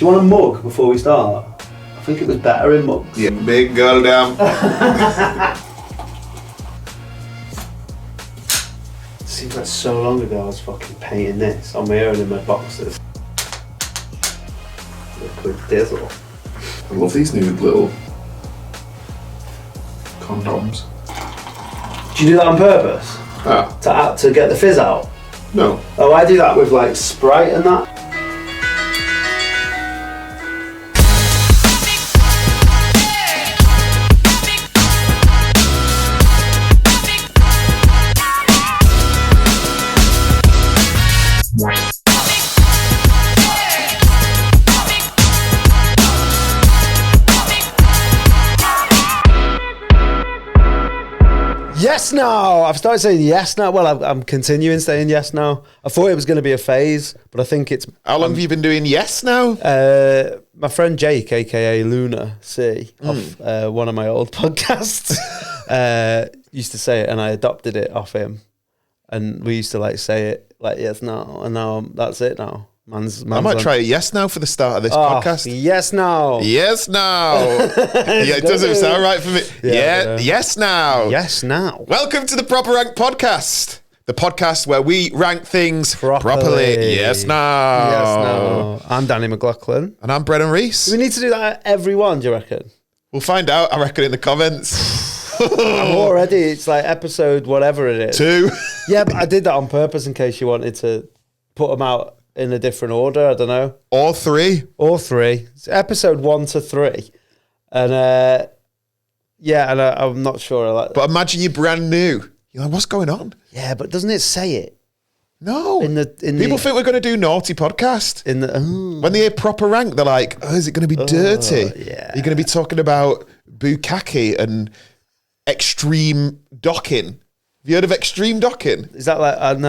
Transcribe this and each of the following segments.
Do you want a mug before we start? I think it was better in mugs. Yeah, big goddamn. Seems like so long ago I was fucking painting this on my own in my boxes. Liquid Dizzle. I love these new little condoms. Do you do that on purpose? To get the fizz out? No. Oh, I do that with like Sprite and that. Yes now! I've started saying yes now. Well, I'm continuing saying yes now. I thought it was going to be a phase, but I think it's... How long have you been doing yes now? My friend Jake, a.k.a. Luna C, off one of my old podcasts, used to say it, and I adopted it off him. And we used to like say it like yes now, and now that's it now. Man's I might try a yes now for the start of this podcast. Yes now. Yes now. Yeah, it doesn't sound right for me. Yeah. Yes now. Yes now. Welcome to the Proper Rank Podcast. The podcast where we rank things properly. Yes now. Yes now. I'm Danny McLoughlin. And I'm Brennan Reece. Do we need to do that at every one, do you reckon? We'll find out, I reckon, in the comments. I'm already, it's like episode whatever it is. 2. Yeah, but I did that on purpose in case you wanted to put them out in a different order, I don't know. Or 3. It's episode 1 to 3. And I'm not sure I like that. But imagine you're brand new. You're like, what's going on? Yeah, but doesn't it say it? No. People think we're going to do naughty podcast. When they hear Proper Rank, they're like, oh, is it going to be dirty? Yeah. You're going to be talking about bukkake and extreme docking. Have you heard of extreme docking? Is that like, I don't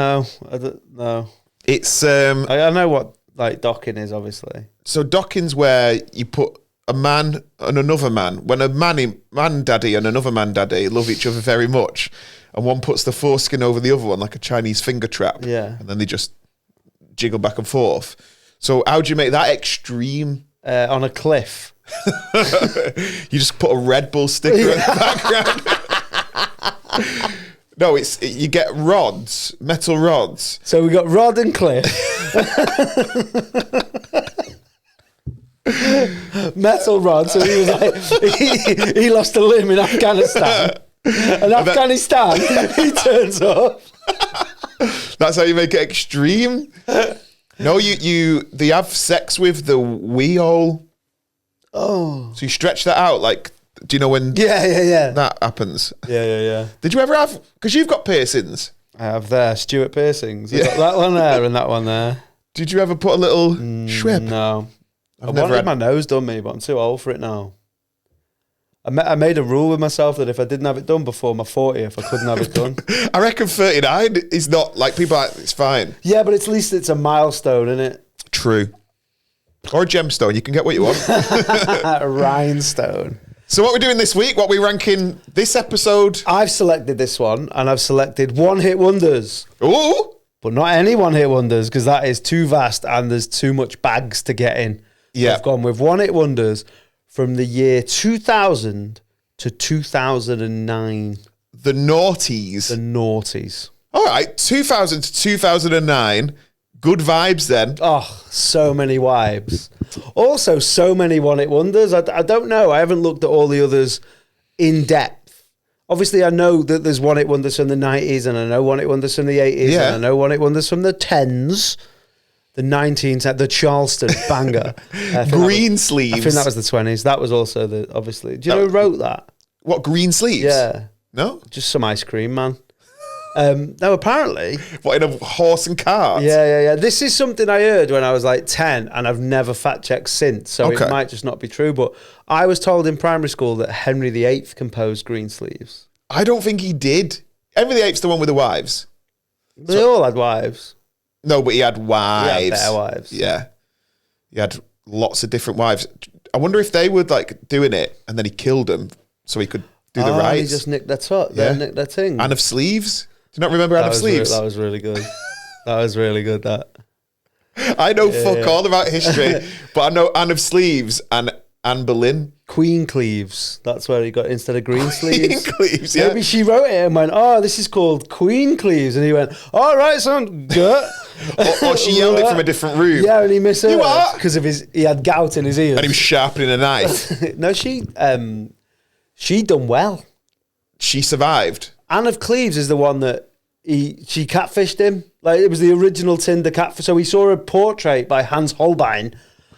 know. It's I know what like docking is, obviously. So docking's where you put a man and another man. When a man daddy and another man daddy love each other very much, and one puts the foreskin over the other one like a Chinese finger trap. Yeah. And then they just jiggle back and forth. So how do you make that extreme? On a cliff. You just put a Red Bull sticker in the background. No, you get rods, metal rods. So we got Rod and Cliff. Metal rod. So he was like, he lost a limb in Afghanistan. And Afghanistan, he turns up. That's how you make it extreme. No, they have sex with the wee hole. Oh. So you stretch that out like. Do you know when that happens? Yeah. Did you ever have... Because you've got piercings. I have there, Stuart piercings. I've got that one there and that one there. Did you ever put a little shwip? No. I wanted my nose done, me, but I'm too old for it now. I made a rule with myself that if I didn't have it done before my 40th, I couldn't have it done. I reckon 39 is not... Like, people are like, it's fine. Yeah, but at least it's a milestone, isn't it? True. Or a gemstone. You can get what you want. A rhinestone. So what we're doing this week, what we're ranking this episode... I've selected this one, and I've selected one-hit wonders. Ooh! But not any one-hit wonders, because that is too vast and there's too much bags to get in. Yeah. I've gone with one-hit wonders from the year 2000 to 2009. The noughties. The noughties. All right, 2000 to 2009. Good vibes then. Oh, so many vibes. Also, so many one-hit wonders. I don't know. I haven't looked at all the others in depth. Obviously, I know that there's one-hit wonders from the 90s, and I know one-hit wonders from the 80s, and I know one-hit wonders from the 10s, the 19s, the Charleston banger. Green Sleeves. I think that was the 20s. That was also obviously. Do you know who wrote that? What, Green Sleeves? Yeah. No? Just some ice cream, man. No, apparently. What, in a horse and cart? Yeah. This is something I heard when I was like 10 and I've never fact checked since. So it might just not be true. But I was told in primary school that Henry VIII composed Green Sleeves. I don't think he did. Henry VIII's the one with the wives. They all had wives. No, but he had wives. He had better wives. Yeah. He had lots of different wives. I wonder if they were like doing it and then he killed them so he could do the rights. He just nicked their top. Yeah. Nicked their thing. Anne of Sleeves. Do you not remember Anne of Sleeves? That was really good. That was really good, that. I know fuck all about history, but I know Anne of Sleeves and Anne Boleyn. Queen Cleves. That's where he got instead of green sleeves. Queen Cleves, yeah. Maybe she wrote it and went, "Oh, this is called Queen Cleves," and he went, "All right, son, good." or she yelled it from a different room. Yeah, and he misheard You what? because of he had gout in his ears. And he was sharpening a knife. No, she done well. She survived. Anne of Cleves is the one that she catfished him. Like, it was the original Tinder catfish. So he saw a portrait by Hans Holbein.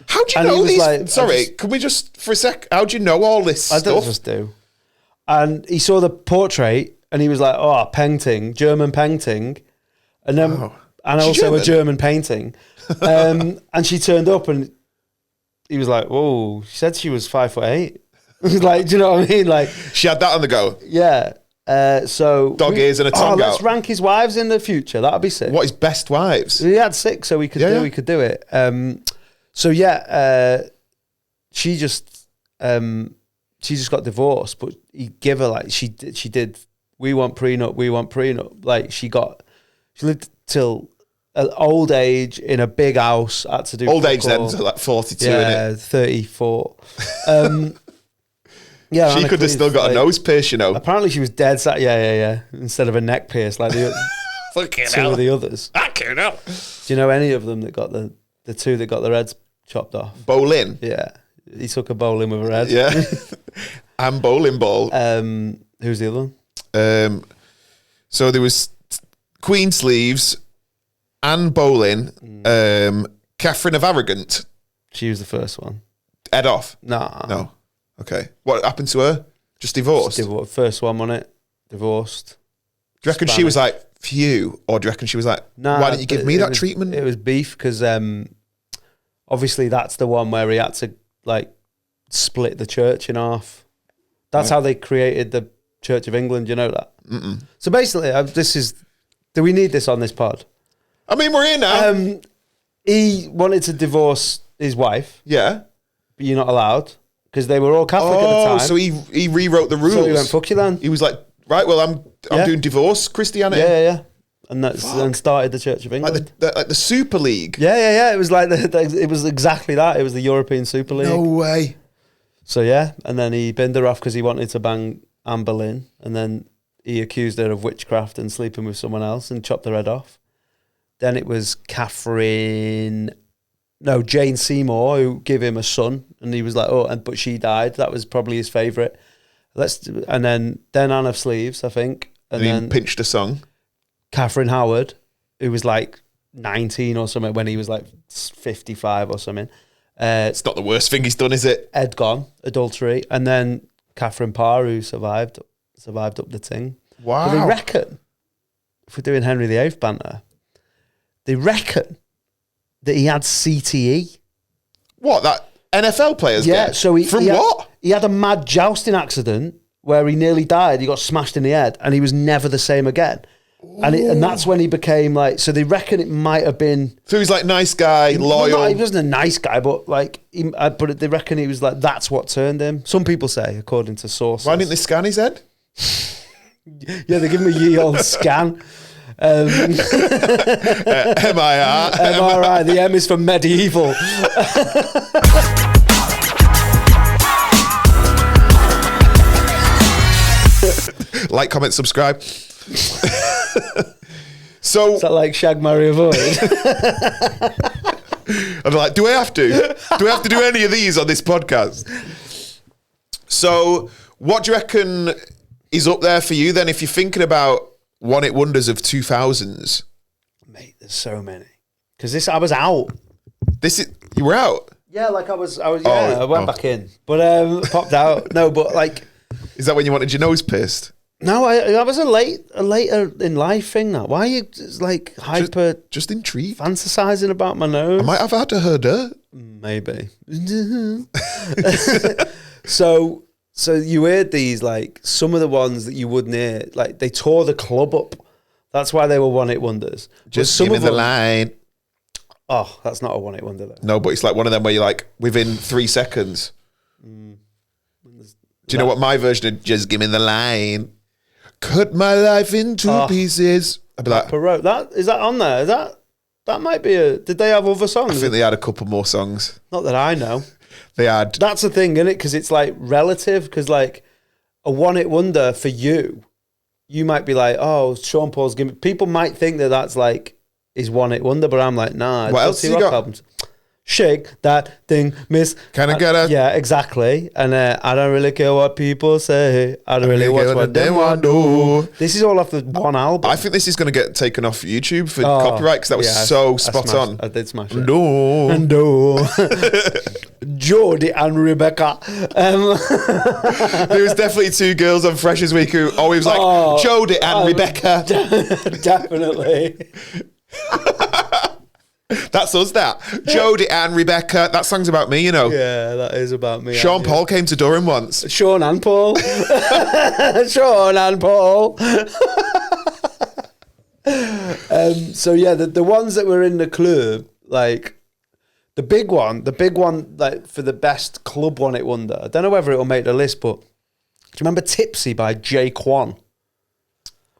How do you And he know was these? like, Sorry, can we just, for a sec, how do you know all this I stuff? don't just do. And he saw the portrait and he was like, "Oh, painting, German painting." And then, Wow. and She also German? a German painting. And she turned up and he was like, "Whoa," she said she was 5'8". Like, do you know what I mean? Like, She had that on the go. yeah. So Dog ears and a tongue let's out. rank his wives in the future. That'd be sick. What is best wives? He had 6, so we could Yeah. we could do it. So yeah, she just got divorced, but he give her like she did. We want prenup. Like she lived till an old age in a big house. Had to do Old age fuck then, all. so like 42, Yeah, innit? 34. Yeah, She Anna could have still Cleves, got a like, nose pierce, you know. Apparently, she was dead. Yeah. Instead of a neck pierce, like the Fucking two of the others. Fucking hell. Do you know any of them that got the two that got their heads chopped off? Boleyn. Yeah, he took a bowling with her head. Yeah. And bowling ball. Who's the other one? So there was Queen Sleeves, Anne Boleyn, Catherine of Arrogant. She was the first one. Head off. Nah, No. Okay. What happened to her? Just divorced? First one on it. Divorced. Do you reckon she was like, phew? Or do you reckon she was like, Nah, why didn't you give me it that was- treatment? It was beef because obviously that's the one where he had to like split the church in half. That's how they created the Church of England. You know that. Mm-mm. So basically, do we need this on this pod? I mean, we're here now. He wanted to divorce his wife, yeah. but you're not allowed because they were all Catholic at the time. So he rewrote the rules. So he went, "Fuck you then." He was like, right, well, I'm Yeah. doing divorce Christianity. Yeah. And started the Church of England. Like the Super League. Yeah. It was like it was exactly that. It was the European Super League. No way. So yeah, and then he binned her off because he wanted to bang Anne Boleyn, and then he accused her of witchcraft and sleeping with someone else and chopped her head off. Then it was Jane Seymour who gave him a son, and he was like, but she died. That was probably his favourite. And then Anne of Sleeves, I think, and And then he pinched a song. Catherine Howard, who was like 19 or something when he was like 55 or something. It's not the worst thing he's done, is it? Ed gone, adultery, and then Catherine Parr, who survived up the thing. Wow. But they reckon, if we're doing Henry VIII banter, they reckon that he had CTE. What, that NFL players Yeah, get? so he what? He had a mad jousting accident where he nearly died. He got smashed in the head, and he was never the same again. And that's when he became like. So they reckon it might have been. So he's like nice guy, loyal. Well, he wasn't a nice guy, but like, but they reckon he was like. That's what turned him. Some people say, according to sources. Why didn't they scan his head? Yeah, they give him a ye old scan. MIR. MRI. The M is for medieval. Like, comment, subscribe. So Is that like Shag, Marry, Avoid? I'm like, do I have to? Do I have to do any of these on this podcast? So what do you reckon is up there for you then if you're thinking about one-hit wonders of 2000s? Mate, there's so many. Because I was out. You were out? Yeah, like I was. I Oh, went back in, but popped out. No, but like, Is that when you wanted your nose pierced? no, I was a later in life thing. That why are you just like hyper Just intrigued. fantasizing about my nose? I might have had to heard her. Maybe. So you heard these, like some of the ones that you wouldn't hear, like they tore the club up. That's why they were one-hit wonders. But Just some give me of the them, line. oh, that's not a one-hit wonder though. No, but it's like one of them where you're like, within 3 seconds. Do you know what my version of Just Give Me the Line? Cut my life into pieces. I'd be like, Perot, that is that on there? Is that That might be Did they have other songs? I think they had a couple more songs. Not that I know. They had. That's the thing, isn't it? Because it's like relative. Because like a one-hit wonder for you, you might be like, oh, Sean Paul's giving. People might think that that's like his one-hit wonder, but I'm like, nah. What else has he got? Albums. Shake that thing, miss. Can I get a... Yeah, exactly. And I don't really care what people say. I don't really watch what they want to do. This is all off the one album. I think this is going to get taken off YouTube for copyright because that was so spot on. I did smash it. No. Jodie and Rebecca. There was definitely two girls on Freshers Week who always like, Jodie and Rebecca. Definitely. That's us, that. Jodie and Rebecca. That song's about me, you know. Yeah, that is about me. Sean Paul came to Durham once. Sean and Paul. Sean and Paul. So yeah, the ones that were in the club, like the big one, like for the best club one hit wonder. I don't know whether it'll make the list, but do you remember Tipsy by Jay Quan?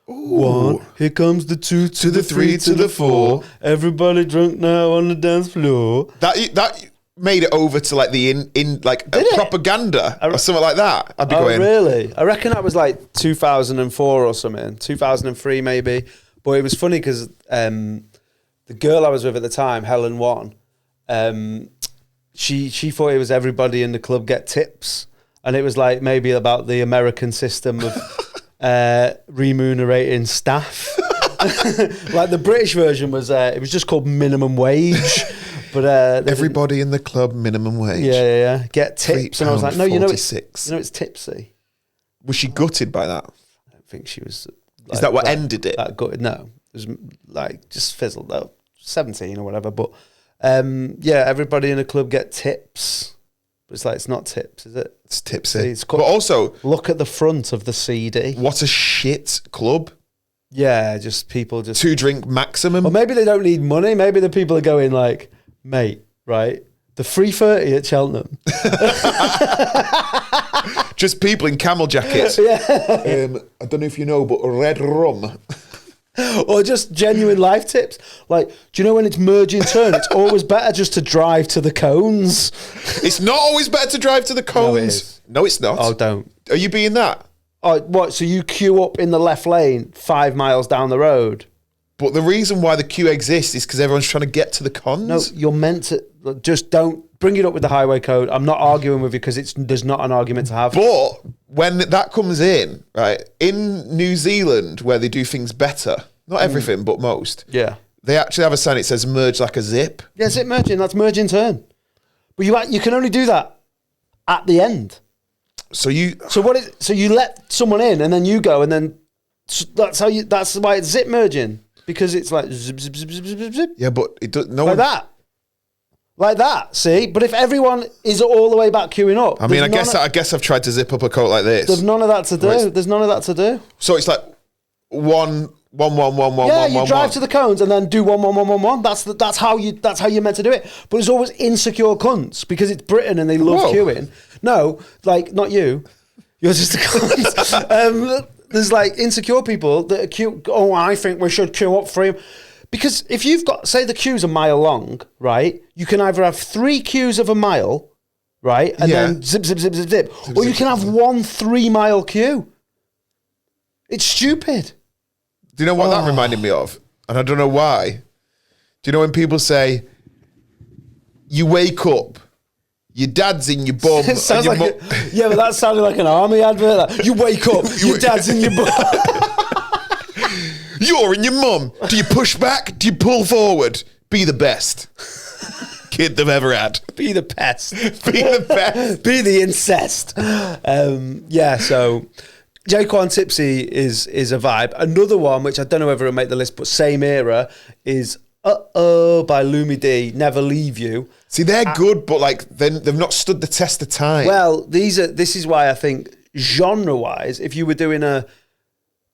Ooh. 1, here comes the 2 to the 3 to the 4. Everybody drunk now on the dance floor. That made it over to like the in like propaganda or something like that. I'd be going. Really? I reckon that was like 2004 or something, 2003 maybe. But it was funny because the girl I was with at the time, Helen Wan, she thought it was everybody in the club get tips, and it was like maybe about the American system of. Remunerating staff. Like the British version was it was just called minimum wage, but everybody in the club minimum wage. Yeah, get tips. And I was like, no, you know it's Tipsy. Was she gutted by that? I don't think she was. Like, is that what ended it? Gutted? No, it was like just fizzled out. 17 or whatever, but yeah, everybody in the club get tips. But it's like, it's not tips, is it? It's Tipsy. But also... Look at the front of the CD. What a shit club. Yeah, just people just... 2 drink maximum. Or maybe they don't need money. Maybe the people are going like, mate, right? The 3:30 at Cheltenham. Just people in camel jackets. Yeah. I don't know if you know, but red rum. Or just genuine life tips. Like, do you know when it's merge and turn, it's always better just to drive to the cones. It's not always better to drive to the cones. No, it's not. Oh, don't. Are you being that? Oh, what? So you queue up in the left lane 5 miles down the road? But the reason why the queue exists is because everyone's trying to get to the cons. No, you're meant to. Just don't bring it up with the highway code. I'm not arguing with you because there's not an argument to have. But when that comes in, right, in New Zealand, where they do things better, not everything, but most, yeah, they actually have a sign. It says "merge like a zip." Yeah, zip merging. That's merge in turn. But you can only do that at the end. So you let someone in and then you go and then that's why it's zip merging, because it's like zip zip zip zip zip zip. Yeah, but it does like that. See, but if everyone is all the way back queuing up, I mean, I guess I've tried to zip up a coat like this. There's none of that to do. There's none of that to do. So it's like one. Yeah, you drive to the cones and then do 1 1 1 1 1. That's how you're meant to do it. But it's always insecure cunts because it's Britain and they love queuing. No, like not you. You're just a cunt. There's like insecure people that are queue. Oh, I think we should queue up for him. Because if you've got, say the queue's a mile long, right? You can either have 3 queues of a mile, right? And then zip, zip, zip, zip, zip. Or you can have 1 3-mile queue. It's stupid. Do you know what that reminded me of? And I don't know why. Do you know when people say, you wake up, your dad's in your bum. It sounds like yeah, but that sounded like an army advert. You wake up, your dad's in your bum. You're in your mum. Do you push back? Do you pull forward? Be the best kid they've ever had. Be the pest. Be the best. Be the incest. Yeah, so J-Quan Tipsy is a vibe. Another one, which I don't know whether it'll make the list, but same era, is Uh-Oh by Lumi D, Never Leave You. See, they're good, but like they've not stood the test of time. Well, this is why I think genre-wise, if you were doing a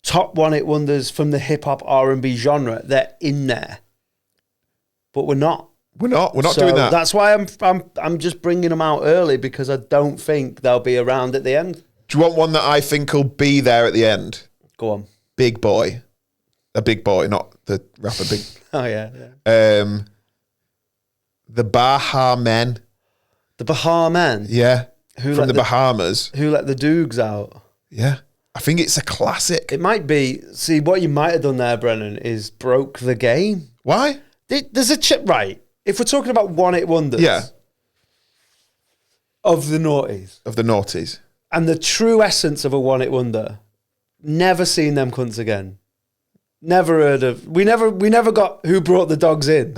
top one-hit wonders from the hip-hop R&B genre, they're in there. But we're not. We're not doing that. That's why I'm just bringing them out early, because I don't think they'll be around at the end. Do you want one that I think will be there at the end? Go on. Big Boy. a big boy, not the rapper Big. Oh, yeah. The Baha Men. The Baha Men? Yeah. Who From the Bahamas. Who let the Doogs out? Yeah. I think it's a classic. It might be. See, what you might have done there, Brennan, is broke the game. Why? There's a chip, right? If we're talking about one-hit wonders. Yeah. Of the noughties. Of the noughties. And the true essence of a one-hit wonder. Never seen them cunts again. Never heard of. We never got Who Brought the Dogs In.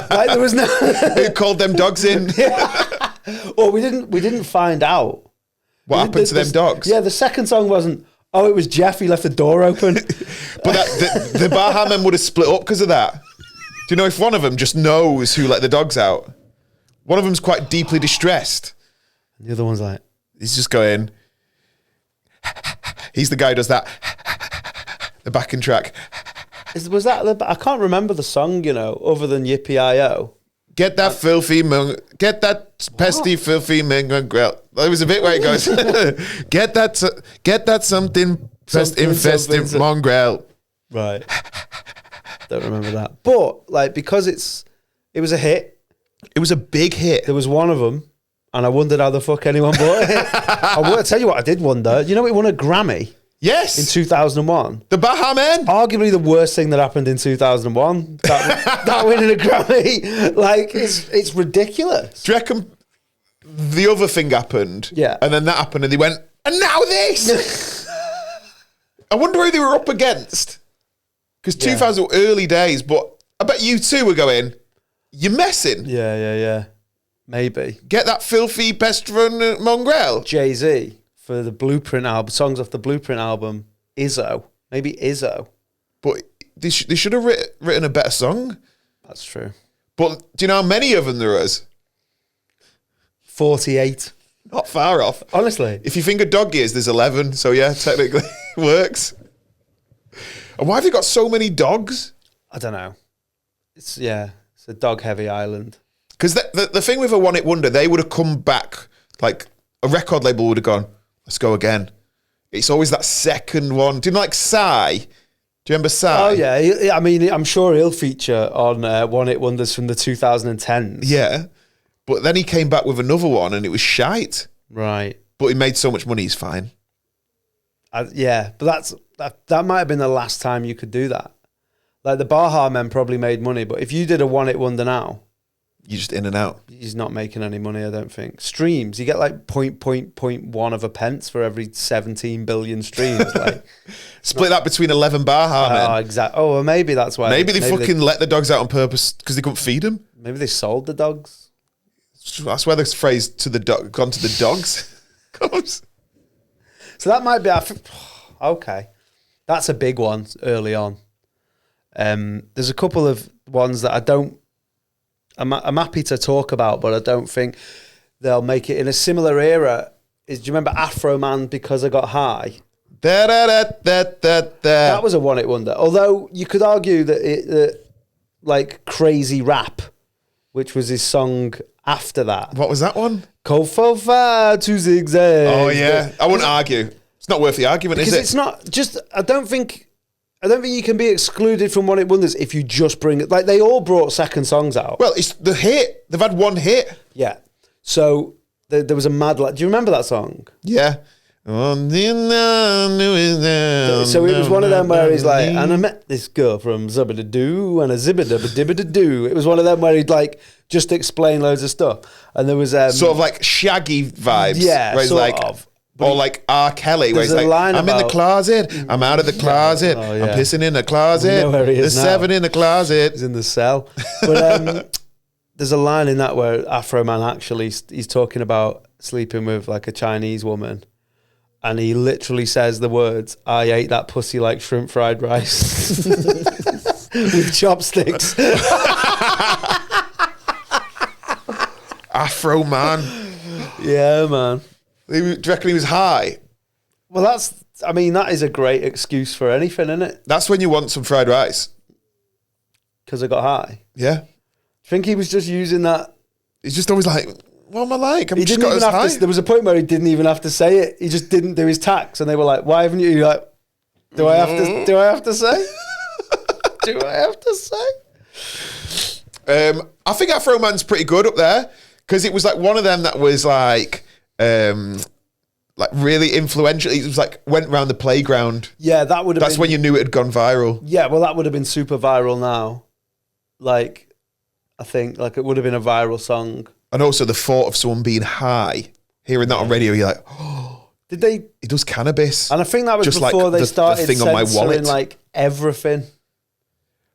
Like there was no. Who called them dogs in? Yeah. Well, we didn't find out. What happened to them dogs? Yeah, the second song wasn't. Oh, it was Jeff. He left the door open. But the Baha Men would have split up because of that. Do you know if one of them just knows who let the dogs out? One of them's quite deeply distressed. The other one's like, he's just going. He's the guy who does that. The backing track. Was that I can't remember the song, other than Yippee-I-O. Get that filthy get that pesty filthy mongrel. There was a bit where it goes, get that something pest infested mongrel. Right. Don't remember that. But because it was a hit. It was a big hit. There was one of them, and I wondered how the fuck anyone bought it. I will tell you what I did wonder. You know, it won a Grammy. Yes. In 2001. The Baha Men. Arguably the worst thing that happened in 2001. That winning a Grammy. Like, it's ridiculous. Do you reckon the other thing happened? Yeah. And then that happened and they went, and now this. I wonder who they were up against. Because 2000 were early days, but I bet you two were going, you're messing. Yeah. Maybe. Get that filthy pest from mongrel. Jay-Z. For the Blueprint album, songs off the Blueprint album, Izzo. Maybe Izzo. But they should have written a better song. That's true. But do you know how many of them there is? 48. Not far off. Honestly. If you think of dog years, there's 11. So yeah, technically it works. And why have you got so many dogs? I don't know. It's a dog-heavy island. Because the thing with a one-hit wonder, they would have come back, like a record label would have gone, let's go again. It's always that second one. Do you know, like Psy? Do you remember Psy? Oh, yeah. I mean, I'm sure he'll feature on one-hit wonders from the 2010s. Yeah. But then he came back with another one and it was shite. Right. But he made so much money, he's fine. But that might have been the last time you could do that. Like the Baha Men probably made money, but if you did a one-hit wonder now, you're just in and out. He's not making any money, I don't think. Streams, you get like 0.1 of a pence for every 17 billion streams. Like, split that between 11 Baha Men. Oh, exactly. Oh, well, maybe that's why. Maybe they let the dogs out on purpose because they couldn't feed them. Maybe they sold the dogs. That's where the phrase gone to the dogs comes. So that might be okay. That's a big one early on. There's a couple of ones that I'm happy to talk about, but I don't think they'll make it in a similar era. Do you remember Afro Man, Because I Got High? That was a one-hit wonder. Although you could argue that like Crazy Rap, which was his song after that. What was that one? Kofofa to Zigzag. Oh yeah, I wouldn't argue. It's not worth the argument, is it? It's not just. I don't think you can be excluded from one-hit wonders if you just bring it. Like they all brought second songs out. Well, it's the hit. They've had one hit. Yeah. So there was a mad. Do you remember that song? Yeah. So it was one of them where he's like, and I met this girl from Zubba-da-doo and a Zibba-da-ba-dibba-da-doo. It was one of them where he'd like just explain loads of stuff. And there was sort of like Shaggy vibes. Yeah, where he's sort like, of. Or like R. Kelly, where he's like, I'm in the closet, I'm out of the closet, I'm pissing in the closet, we know where he is there's now. 7 in the closet. He's in the cell. But there's a line in that where Afro Man actually, he's talking about sleeping with like a Chinese woman. And he literally says the words, I ate that pussy like shrimp fried rice. With chopsticks. Afro Man. Yeah, man. Do you reckon he was high? Well, that is a great excuse for anything, isn't it? That's when you want some fried rice. Because I got high. Yeah. Do you think he was just using that? He's just always like, what am I like? He didn't even have to. There was a point where he didn't even have to say it. He just didn't do his tax, and they were like, "Why haven't you?" Like, do I have to say? What do I have to say? I think Afro Man's pretty good up there because it was like one of them that was like really influential. It was like went around the playground. Yeah, that would have That's when you knew it had gone viral. Yeah, well, that would have been super viral now. Like, I think like it would have been a viral song. And also the thought of someone being high, hearing that on radio, you're like, oh, did they? He does cannabis. And I think that was just before like they the started thing on my censoring wallet. like everything.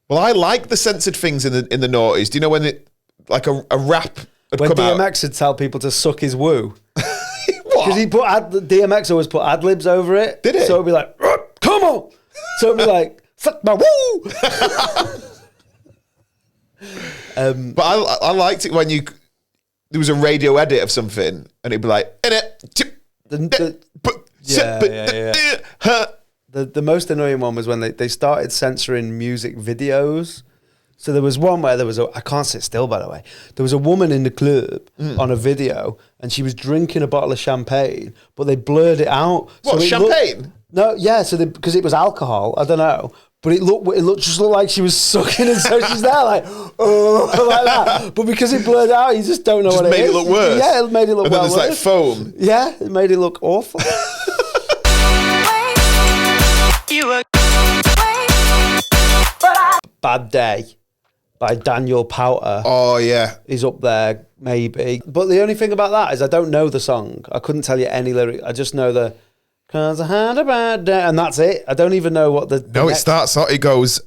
Well, I like the censored things in the noughties. Do you know when it like a rap had When come out? DMX would tell people to suck his woo. What? Because he put DMX always put ad libs over it. Did it? So it'd be like, come on. So it'd be like, fuck my woo. But I liked it when there was a radio edit of something and it'd be like, The most annoying one was when they started censoring music videos. So there was one where I can't sit still, by the way. There was a woman in the club on a video and she was drinking a bottle of champagne, but they blurred it out. What, so champagne? No, yeah, so because it was alcohol, I don't know. But it just looked like she was sucking, and so she's there like, oh, like that. But because it blurred out, you just don't know what it is. Just made it look worse. Yeah, it made it look and then worse. there's like foam. Yeah, it made it look awful. Bad Day by Daniel Powter. Oh, yeah. Is up there, maybe. But the only thing about that is I don't know the song. I couldn't tell you any lyrics. I just know the... Cause I had a bad day, and that's it. I don't even know what the No, it starts out. It goes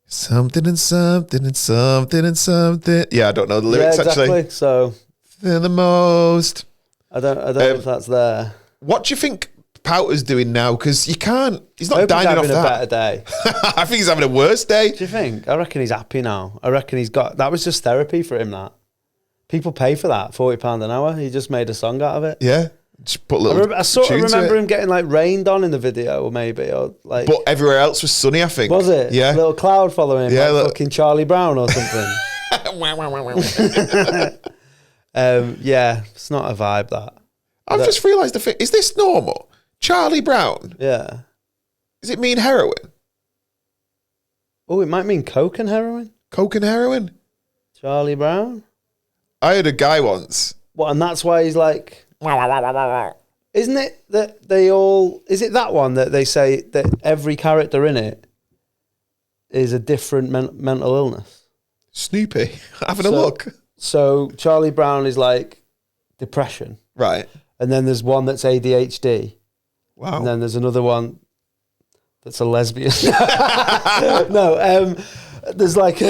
something and something and something and something. Yeah, I don't know the lyrics actually. So they're the most. I don't know if that's there. What do you think Powter's doing now? Because you can't. He's not I hope dining he's off having a that. better day. I think he's having a worse day. Do you think? I reckon he's happy now. I reckon he's got. That was just therapy for him. That people pay for that, £40 an hour. He just made a song out of it. Yeah. Just put a little I sort of tune to remember it. him getting like rained on in the video, or maybe, or like. But everywhere else was sunny, I think. Was it? Yeah. Little cloud following him, Yeah, like fucking Charlie Brown or something. Yeah, it's not a vibe, that. I've just realised the thing. Is this normal? Charlie Brown? Yeah. Does it mean heroin? Oh, it might mean coke and heroin. Coke and heroin? Charlie Brown? I had a guy once. What, and that's why he's like... Isn't it that they all... Is it that one that they say that every character in it is a different mental illness? Snoopy. Having a look. So Charlie Brown is like depression. Right. And then there's one that's ADHD. Wow. And then there's another one that's a lesbian. No, there's like...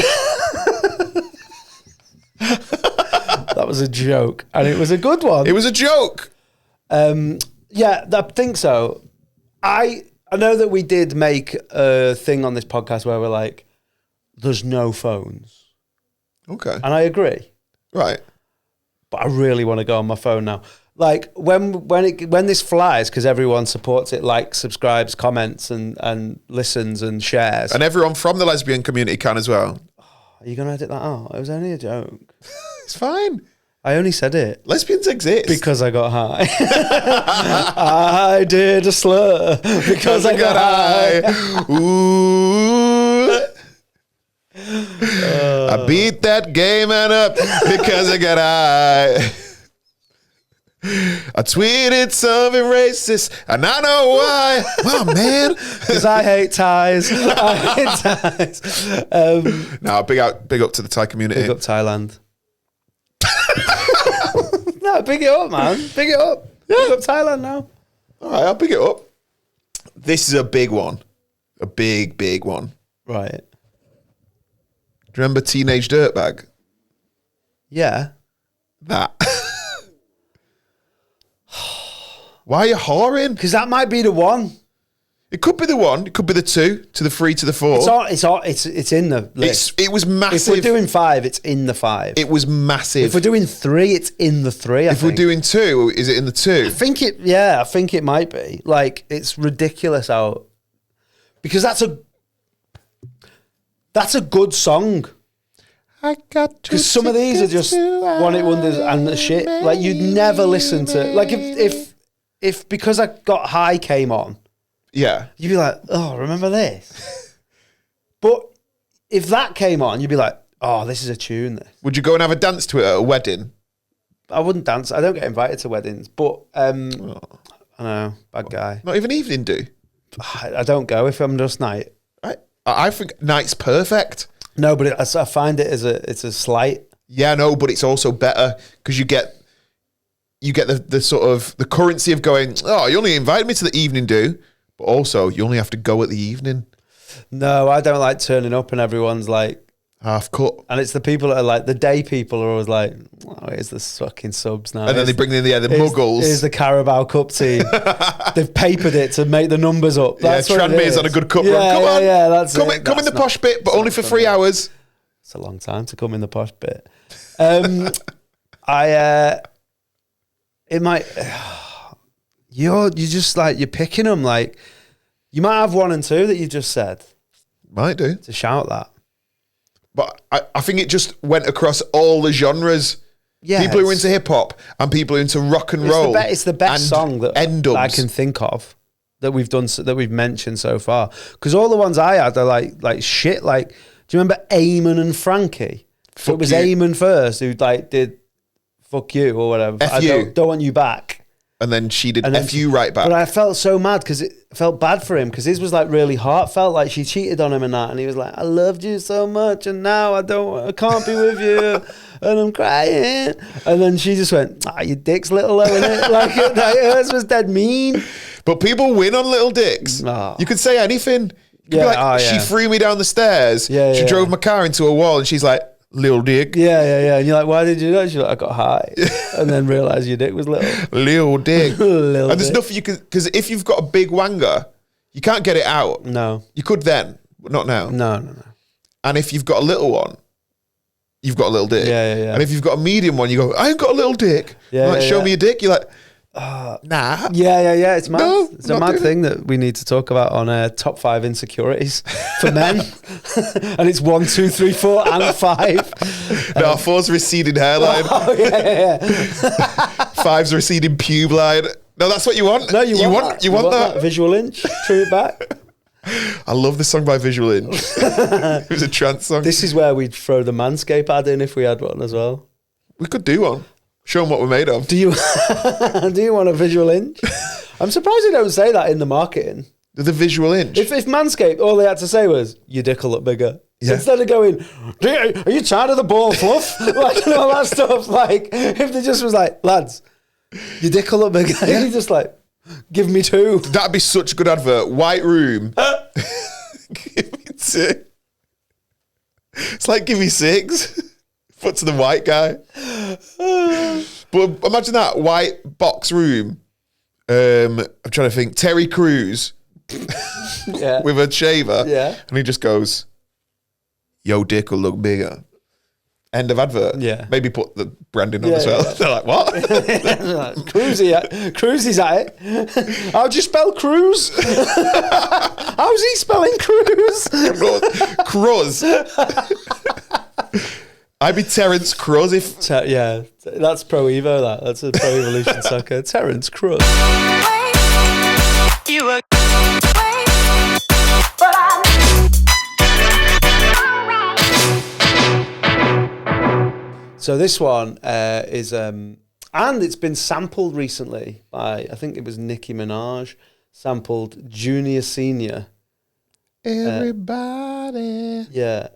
That was a joke, and it was a good one. It was a joke. Yeah, I think so. I know that we did make a thing on this podcast where we're like, there's no phones. Okay. And I agree. Right. But I really want to go on my phone now. Like when this flies, because everyone supports it, likes, subscribes, comments, and listens and shares. And everyone from the lesbian community can as well. Are you going to edit that out? It was only a joke. It's fine. I only said it. Lesbians exist. Because I got high. I did a slur because I got high. Ooh. I beat that gay man up because I got high. I tweeted something racist and I know why. Wow, man. Because I hate ties. I hate ties. No, big up to the Thai community. Big up Thailand. No, big it up, man. Big it up. Big up Thailand now. All right, I'll pick it up. This is a big one. A big, big one. Right. Do you remember Teenage Dirtbag? Yeah. That. Why are you whoring? Because that might be the one. It could be the one. It could be the 2 to the 3 to the 4. It's in the list. It was massive. If we're doing 5, it's in the 5. It was massive. If we're doing 3, it's in the 3. If we're doing 2, is it in the 2? I think it might be. Like, it's ridiculous how, because that's a good song. I got because some of these are just one-hit wonders and the shit. Like, you'd never listen to, like, if Because I Got High came on, yeah, you'd be like, oh, remember this? But if that came on, you'd be like, oh, this is a tune. This. Would you go and have a dance to it at a wedding? I wouldn't dance. I don't get invited to weddings, but I know, bad guy. Not even evening do? I don't go if I'm just night. I think night's perfect. No, but I find it it's a slight. Yeah, no, but it's also better because you get the sort of the currency of going, oh, you only invited me to the evening do, but also you only have to go at the evening. No, I don't like turning up and everyone's like half cut. And it's the people that are like, the day people are always like, oh, here's the fucking subs now. And then they bring in the muggles. Here's the Carabao Cup team. They've papered it to make the numbers up. That's Tranmere's on a good cup run. Come on. Yeah, that's come it. Come in the posh bit, but only for 3 hours. It's a long time to come in the posh bit. It might, you're just like, you're picking them like, you might have 1 and 2 that you just said. Might do. To shout that. But I think it just went across all the genres. Yeah, people who are into hip hop and people who are into rock and roll. It's the best song that I can think of that we've done, that we've mentioned so far. Because all the ones I had are like shit. Like, do you remember Eamon and Frankie? So it was Eamon first who like did "fuck you" or whatever. F you. I don't want you back. And then she did F you right back. But I felt so mad because it felt bad for him because his was like really heartfelt. Like she cheated on him and that, and he was like, "I loved you so much, and now I can't be with you, and I'm crying." And then she just went, "Your dick's little, isn't it?" Like hers was dead mean. But people win on little dicks. You could say anything. You could be like, she threw me down the stairs. She drove my car into a wall, and she's like, "Little dick." Yeah. And you're like, "Why did you do that?" She's like, "I got high," and then realised your dick was little. Little dick. Little and there's nothing you can, because if you've got a big wanger, you can't get it out. No. You could then, but not now. No. And if you've got a little one, you've got a little dick. Yeah. And if you've got a medium one, you go, "I ain't got a little dick." Show me your dick. You're like, nah. Yeah. It's mad. No, it's a mad thing that we need to talk about on top 5 insecurities for men. And it's 1, 2, 3, 4, and 5. No, 4's receding hairline. Oh, yeah. 5's receding pube line. No, that's what you want. No, you want that. Visual Inch. True it back. I love this song by Visual Inch. It was a trance song. This is where we'd throw the Manscaped ad in if we had one as well. We could do one. Show them what we're made of. Do you want a Visual Inch? I'm surprised they don't say that in the marketing. The Visual Inch. If Manscaped, all they had to say was, your dick will look bigger. So instead of going, are you tired of the ball fluff? Like, and all that stuff. Like, if they just was like, lads, your dick will look bigger. Yeah. You just like, give me 2. That'd be such a good advert. White room. Give me 2. It's like, give me 6. Put to the white guy. But imagine that white box room. I'm trying to think. Terry Crews with a shaver. Yeah. And he just goes, "Yo, dick will look bigger." End of advert. Yeah. Maybe put the branding on as well. Yeah. They're like, what? Cruisy's at it. How'd you spell Cruz? How's he spelling Cruz? Cruz. I'd be Terence Cruz if... that's Pro Evo, That's a Pro Evolution Soccer. Terence Cruz. So this one is... and it's been sampled recently by, I think it was Nicki Minaj, sampled Junior Senior. Everybody. Yeah.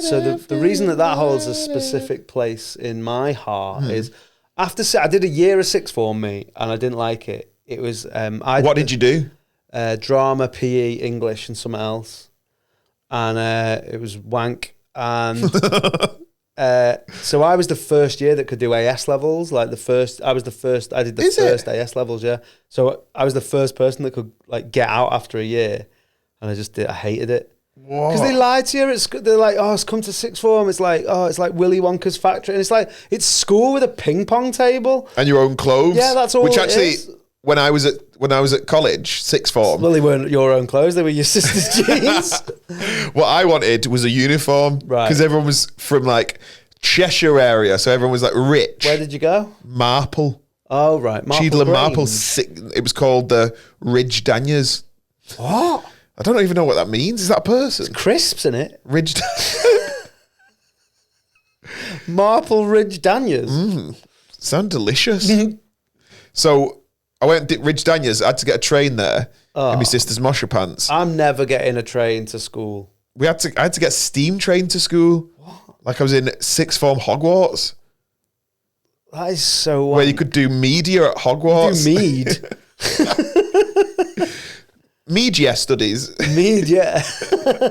So the reason that holds a specific place in my heart is I did a year of sixth form, mate, and I didn't like it. It was what did you do? Drama, PE, English, and something else, and it was wank. And so I was the first year that could do AS levels. I did the first AS levels. Yeah, so I was the first person that could like get out after a year, and I hated it. Because they lied to you. They're like, "Oh, it's come to sixth form." It's like, "Oh, it's like Willy Wonka's factory," and it's like it's school with a ping pong table and your own clothes. Yeah, that's all. Which actually, when I was at college, sixth form, well, they weren't your own clothes; they were your sister's jeans. What I wanted was a uniform, right? Because everyone was from like Cheshire area, so everyone was like rich. Where did you go? Marple. Oh, right, Cheadle and Marple. It was called the Ridge Daniers. What? I don't even know what that means. Is that a person? Crisps in it. Ridge. Marple Ridge Daniers. Sound delicious. So I went to Ridge Daniers. I had to get a train there in my sister's mosher pants. I'm never getting a train to school. I had to get steam train to school. What? Like I was in sixth form Hogwarts. That is so... Where you could do media at Hogwarts. Do mead. Media studies. Media.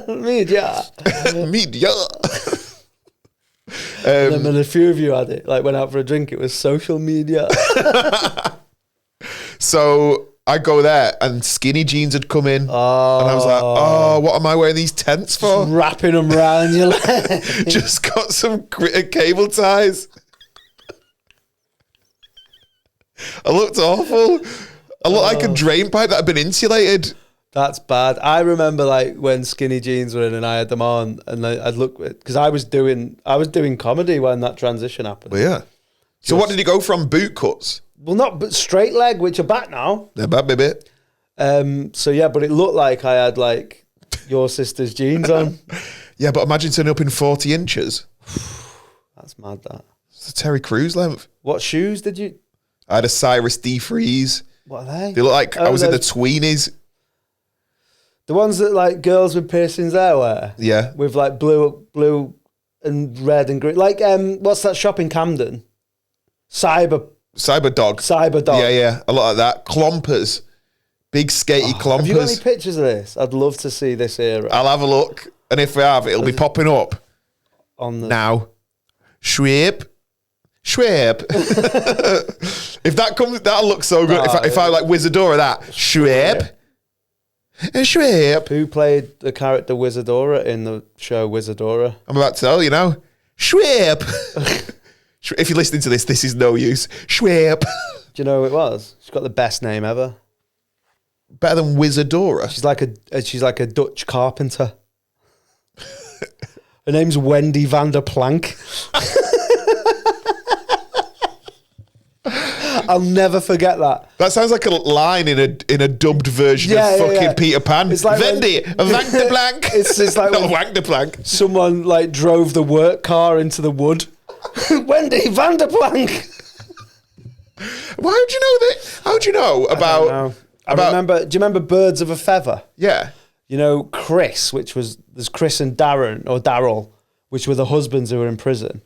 Media. Media. And then a few of you had it. Like went out for a drink, it was social media. So I go there and skinny jeans had come in. Oh. And I was like, oh, what am I wearing these tents for? Just wrapping them around your leg. Just got some cable ties. I looked awful. I looked like a drain pipe that had been insulated. That's bad. I remember like when skinny jeans were in and I had them on, and I'd look, because I was doing comedy when that transition happened. Well, yeah. So what did you go from? Boot cuts? Well, not but straight leg, which are back now. They're back, baby. So yeah, but it looked like I had like your sister's jeans on. Yeah, but imagine turning up in 40 inches. That's mad. That. It's a Terry Crews length. What shoes did you? I had a Cyrus D3s. What are they? They look like I was in the tweenies. The ones that like girls with piercings there wear. Yeah. With like blue and red and green. Like what's that shop in Camden? Cyber Dog. Yeah, yeah. A lot like that. Clompers. Big skatey clompers. Have you got any pictures of this? I'd love to see this era. I'll have a look. And if we have, it'll be popping up. On the now. Schweep. If that comes, that'll look so good. If I like Wizardora that. Schweep. Schweep. Who played the character Wizardora in the show Wizardora? I'm about to tell you now. Schweep. If you're listening to this, this is no use. Schweep. Do you know who it was? She's got the best name ever. Better than Wizardora. She's like a Dutch carpenter. Her name's Wendy van der Plank. I'll never forget that. That sounds like a line in a dubbed version of fucking Peter Pan. It's like Wendy van der Plank. It's like not Wank der Plank. Someone like drove the work car into the wood. Wendy van der Plank. Why would you know that? How would you know about? I remember. Do you remember Birds of a Feather? Yeah. You know Chris, there's Chris and Daryl, which were the husbands who were in prison.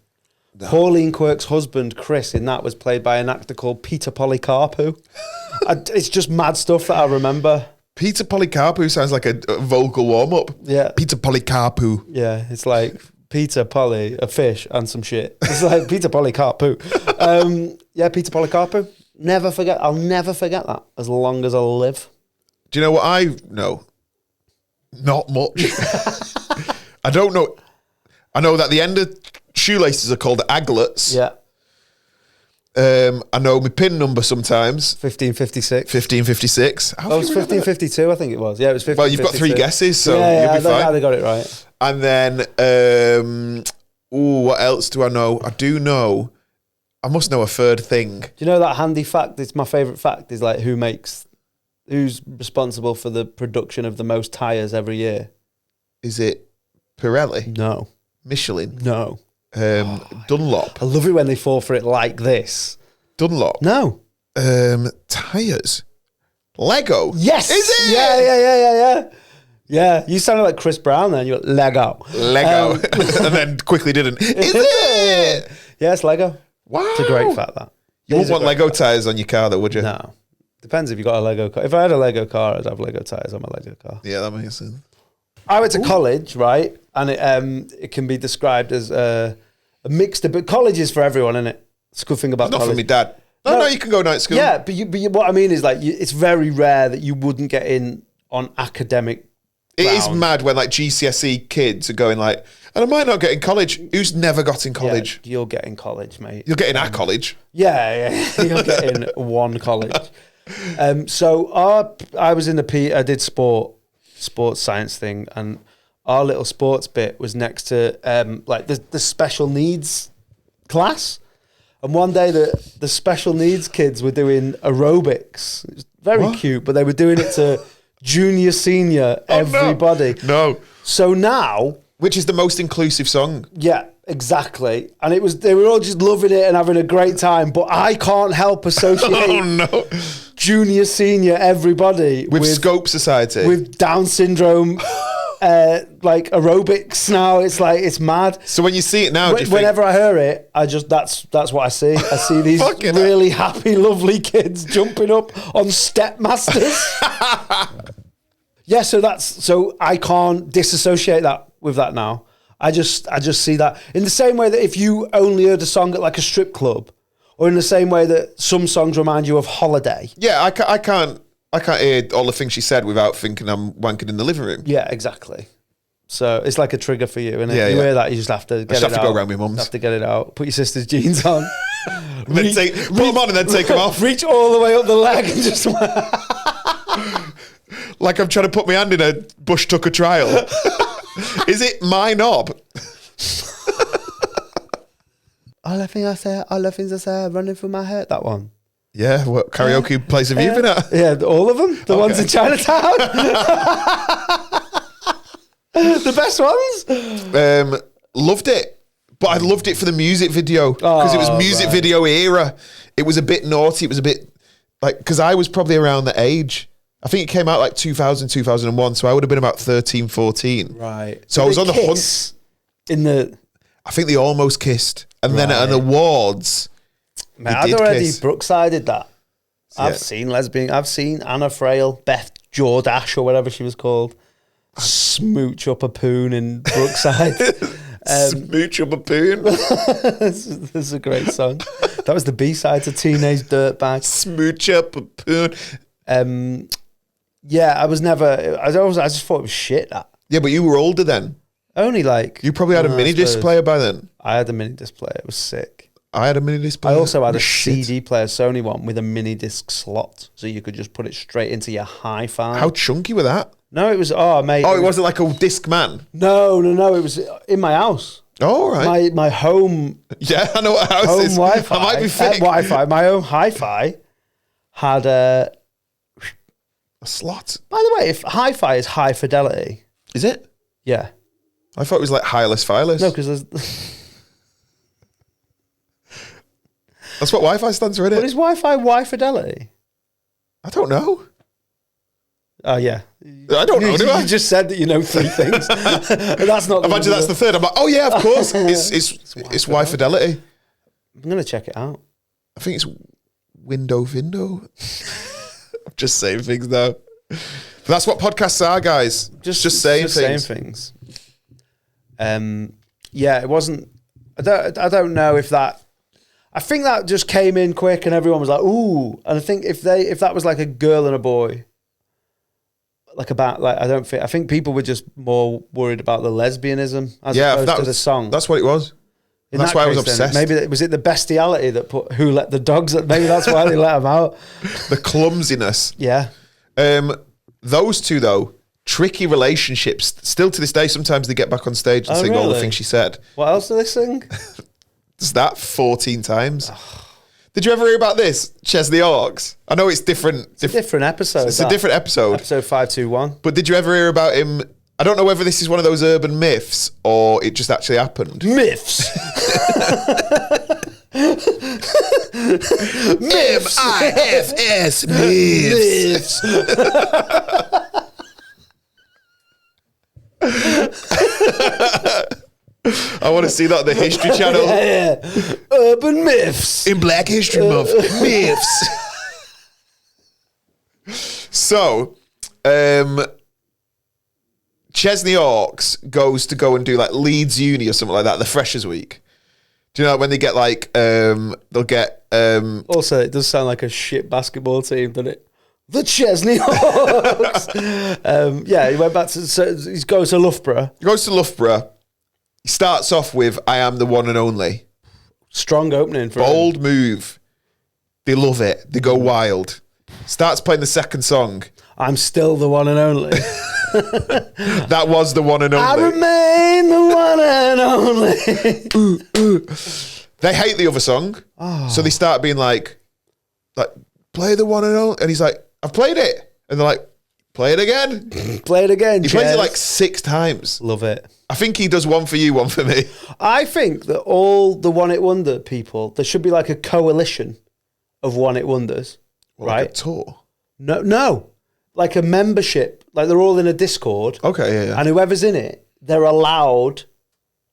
No. Pauline Quirk's husband, Chris, in that was played by an actor called Peter Polycarpou. It's just mad stuff that I remember. Peter Polycarpou sounds like a vocal warm-up. Yeah. Peter Polycarpou. Yeah, it's like Peter Polly, a fish, and some shit. It's like Peter Polycarpou. Yeah, Peter Polycarpou. I'll never forget that as long as I live. Do you know what I know? Not much. I don't know. I know that the end of shoelaces are called aglets. Yeah. I know my pin number sometimes. 1556. 1556. Oh, it was 1552, I think it was. Yeah, it was 1552. Well, you've got 3 guesses, so yeah, you'll be fine. I got it right. And then, what else do I know? I do know, I must know a third thing. Do you know that handy fact? It's my favourite fact, is like who's responsible for the production of the most tyres every year? Is it Pirelli? No. Michelin? No. Dunlop? I love it when they fall for it like this. Dunlop? No. Tyres? Lego? Yes! Is it? Yeah. Yeah, you sounded like Chris Brown then. You're Lego. And then quickly didn't. Is it? Yeah, it's Lego. Wow. It's a great fact, that. You wouldn't want Lego tyres on your car though, would you? No. Depends if you got a Lego car. If I had a Lego car, I'd have Lego tyres on my Lego car. Yeah, that makes sense. I went to college, right? And it can be described as a mixed... But college is for everyone, isn't it? It's a good thing about Not college. for me, Dad. No, you can go night school. Yeah, but what I mean is like it's very rare that you wouldn't get in on academic It ground. is mad when like GCSE kids are going like, and I might not get in college. Who's never got in college? Yeah, you'll get in college, mate. You'll get in our college. Yeah. You'll get in one college. So I was in I did sports science thing, and our little sports bit was next to like the special needs class. And one day the special needs kids were doing aerobics. It was very cute, but they were doing it junior, senior, everybody. No. So now, Which is the most inclusive song. yeah, exactly. And they were all just loving it and having a great time. But I can't help associate Oh, no. junior, senior, everybody With Scope Society. with Down syndrome, like aerobics now. It's like, it's mad. So when you see it now, do you think, Whenever I hear it, that's what I see. I see these Fucking really happy, lovely kids jumping up on Stepmasters. Yeah, so I can't disassociate that with that now. I just see that in the same way that if you only heard a song at like a strip club, or in the same way that some songs remind you of holiday. yeah, I can't hear all the things she said without thinking I'm wanking in the living room. Yeah, exactly. So it's like a trigger for you, and Yeah, you yeah. hear that, you just have to get it out. have to go around my mum's. Have to get it out. Put your sister's jeans on. And then put them on and then take them off. Reach all the way up the leg and just. Like I'm trying to put my hand in a Bush Tucker trial. Is it my knob? All the things I say, running through my head. That one. Yeah, what karaoke place have you been at? Yeah, all of them. The ones in Chinatown. The best ones. Loved it. But I loved it for the music video. Because it was music video era. It was a bit naughty. It was a bit like, because I was probably around the age. I think it came out like 2000, 2001. So I would have been about 13, 14. Right. So I was on the hunt. In the. I think they almost kissed. And then at an awards. Man, I'd already kiss. Brooksided that. Yeah. I've seen Anna Frail, Beth Jordash or whatever she was called, smooch up a poon in Brookside. Smooch up a poon. This is a great song. That was the B-side to Teenage Dirtbag. Smooch up a poon. Yeah, I just thought it was shit. That Yeah, but you were older then. only like You probably had a mini disc player by then. I had a mini disc player. It was sick. I had a mini disc player. I also had a Shit. CD player, Sony one, with a mini disc slot, so you could just put it straight into your hi-fi. How chunky were that? No, it was mate. Oh, it wasn't like a disc man. No. It was in my house. Oh, all right. My home Yeah, I know what a house home is. Wi-Fi. I might be fake. Wi-Fi. My own hi-fi had a. A slot. By the way, if hi-fi is high fidelity, Is it? yeah, I thought it was like Hilus Philus. no, because there's. That's what Wi-Fi stands for, isn't What it? is Wi-Fi? High fidelity? I don't know. Oh yeah, I don't know, do I? You just said that you know three things. That's not. Imagine that's the third. I'm like, oh yeah, of course. It's Wi Fidelity. I'm gonna check it out. I think it's Window. I'm just saying things now. But that's what podcasts are, guys. Just saying things. Yeah, it wasn't. I don't know if that. I think that just came in quick and everyone was like, "Ooh!" And I think if that was like a girl and a boy, I think people were just more worried about the lesbianism as opposed to the song. That's what it was. And that's why I was obsessed. Maybe was it the bestiality that put who let the dogs? Maybe that's why they let them out. The clumsiness. Yeah. Those two though, tricky relationships. Still to this day, sometimes they get back on stage and sing all the really? things she said. What else do they sing? Does that 14 times? Did you ever hear about this? Chesney Hawkes? I know it's different. Different episode. It's a different episode. Episode 521. But did you ever hear about him? I don't know whether this is one of those urban myths or it just actually happened. Myths. Myths. M-I-F-S. Myths. I want to see that on the History Channel. Yeah. Urban myths. In Black History Month. Myths. So, Chesney Hawkes goes to go and do like Leeds Uni or something like that, the Freshers Week. Do you know when they get like, they'll get... Also, it does sound like a shit basketball team, doesn't it? The Chesney Hawks. Yeah, he went back to... So he goes to Loughborough. He goes to Loughborough. He starts off with, I am the one and only. Strong opening for him. Bold move. They love it. They go wild. Starts playing the second song. I'm still the one and only. That was the one and I only. remain the one and only. They hate the other song. So they start being like, play the one and only. And he's like, I've played it. And they're like, Play it again. Play it again. He plays it like 6 times. Love it. I think he does one for you, one for me. I think that all the One Hit Wonder people, there should be like a coalition of One Hit Wonders, right? Like a tour. No, like a membership. Like they're all in a Discord. Okay, yeah. And whoever's in it, they're allowed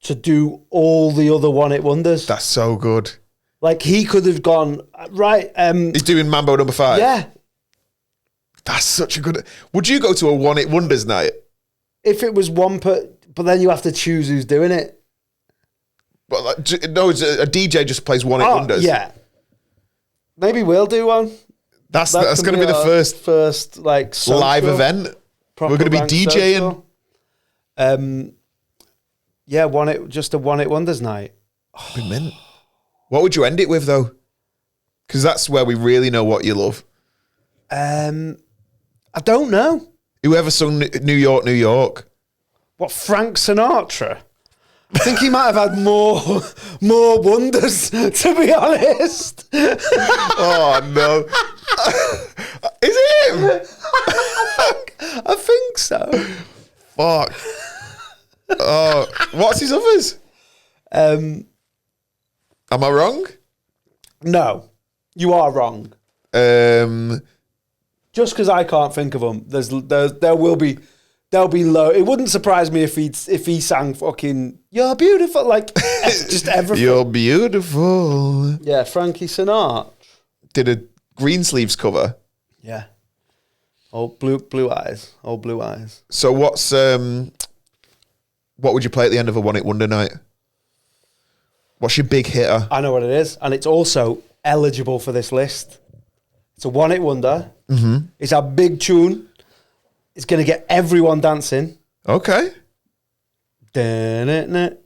to do all the other One Hit Wonders. That's so good. Like he could have gone, right. He's doing Mambo number 5. Yeah. That's such a good... Would you go to a One Hit Wonders night? If it was one but then you have to choose who's doing it. But like, no, it's a DJ just plays One Hit Wonders. Yeah. Maybe we'll do one. That's going to be the first like live event. We're going to be DJing. Yeah, just a One Hit Wonders night. Be mint. What would you end it with though? Because that's where we really know what you love. I don't know. Whoever sung New York, New York. What, Frank Sinatra? I think he might have had more wonders, to be honest. Oh no. Is it him? I think so. Fuck. Oh, what's his others? Am I wrong? No, you are wrong. Just because I can't think of them, there'll be low. It wouldn't surprise me if he sang fucking "You're Beautiful," like just everything. You're beautiful. Yeah, Frankie Sinatra Did a Greensleeves cover. Yeah. Old blue eyes. Old blue eyes. So what would you play at the end of a One Hit Wonder night? What's your big hitter? I know what it is, and it's also eligible for this list. It's a One Hit Wonder. Mm-hmm. It's a big tune. It's going to get everyone dancing. Okay. Bring it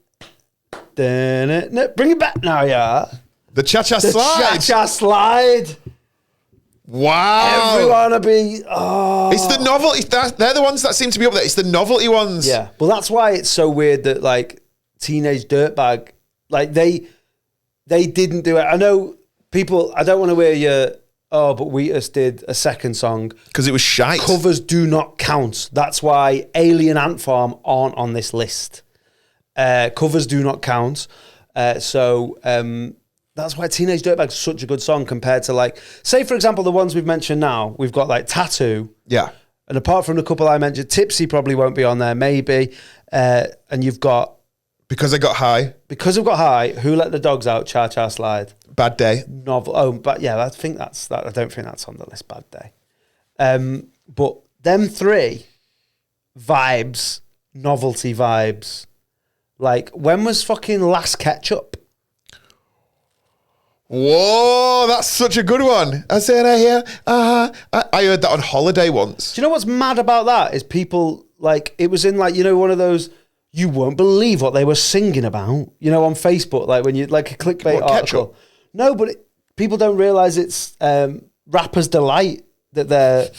back now, yeah. The Cha-Cha The Slide. Cha-Cha Slide. Wow. Everyone will be... Oh. It's the novelty. They're the ones that seem to be up there. It's the novelty ones. Yeah. Well, that's why it's so weird that, like, Teenage Dirtbag, like, they didn't do it. I know people... I don't want to wear your... Oh, but Wheatus did a second song. Because it was shite. Covers do not count. That's why Alien Ant Farm aren't on this list. Covers do not count. So that's why Teenage Dirtbag's such a good song compared to, like, say, for example, the ones we've mentioned now. We've got, like, Tattoo. Yeah. And apart from the couple I mentioned, Tipsy probably won't be on there, maybe. And you've got... Because I Got High. Because I've Got High, Who Let the Dogs Out, Cha-Cha Slide. Bad Day. Novel. Oh, but yeah, I think that's that. I don't think that's on the list. Bad Day. But them three vibes, novelty vibes. Like, when was fucking Last Ketchup? Whoa, that's such a good one. I said I hear. I heard that on holiday once. Do you know what's mad about that? Is people like it was in like one of those. You won't believe what they were singing about. On Facebook, like when you like a clickbait article. Ketchup? No, but people don't realize it's Rapper's Delight that they're...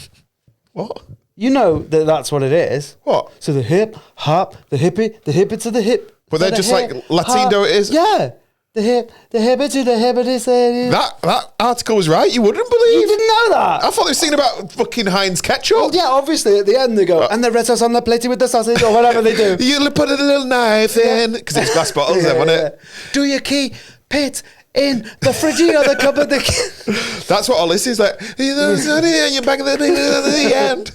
What? You know that's what it is. What? So the hip, hop, the hippie to the hip. But they're just like Latino it is? Yeah. The hippie to the hip, it is. That article was right. You wouldn't believe. You didn't know that? I thought they were singing about fucking Heinz ketchup. Well, yeah, obviously at the end they go, and the red sauce on the plate with the sausage or whatever they do. You put a little knife in. Because it's glass bottles then, wasn't it? Do your key, pit, in the fridge or the cupboard. That's what all this is like. And you're back at the end.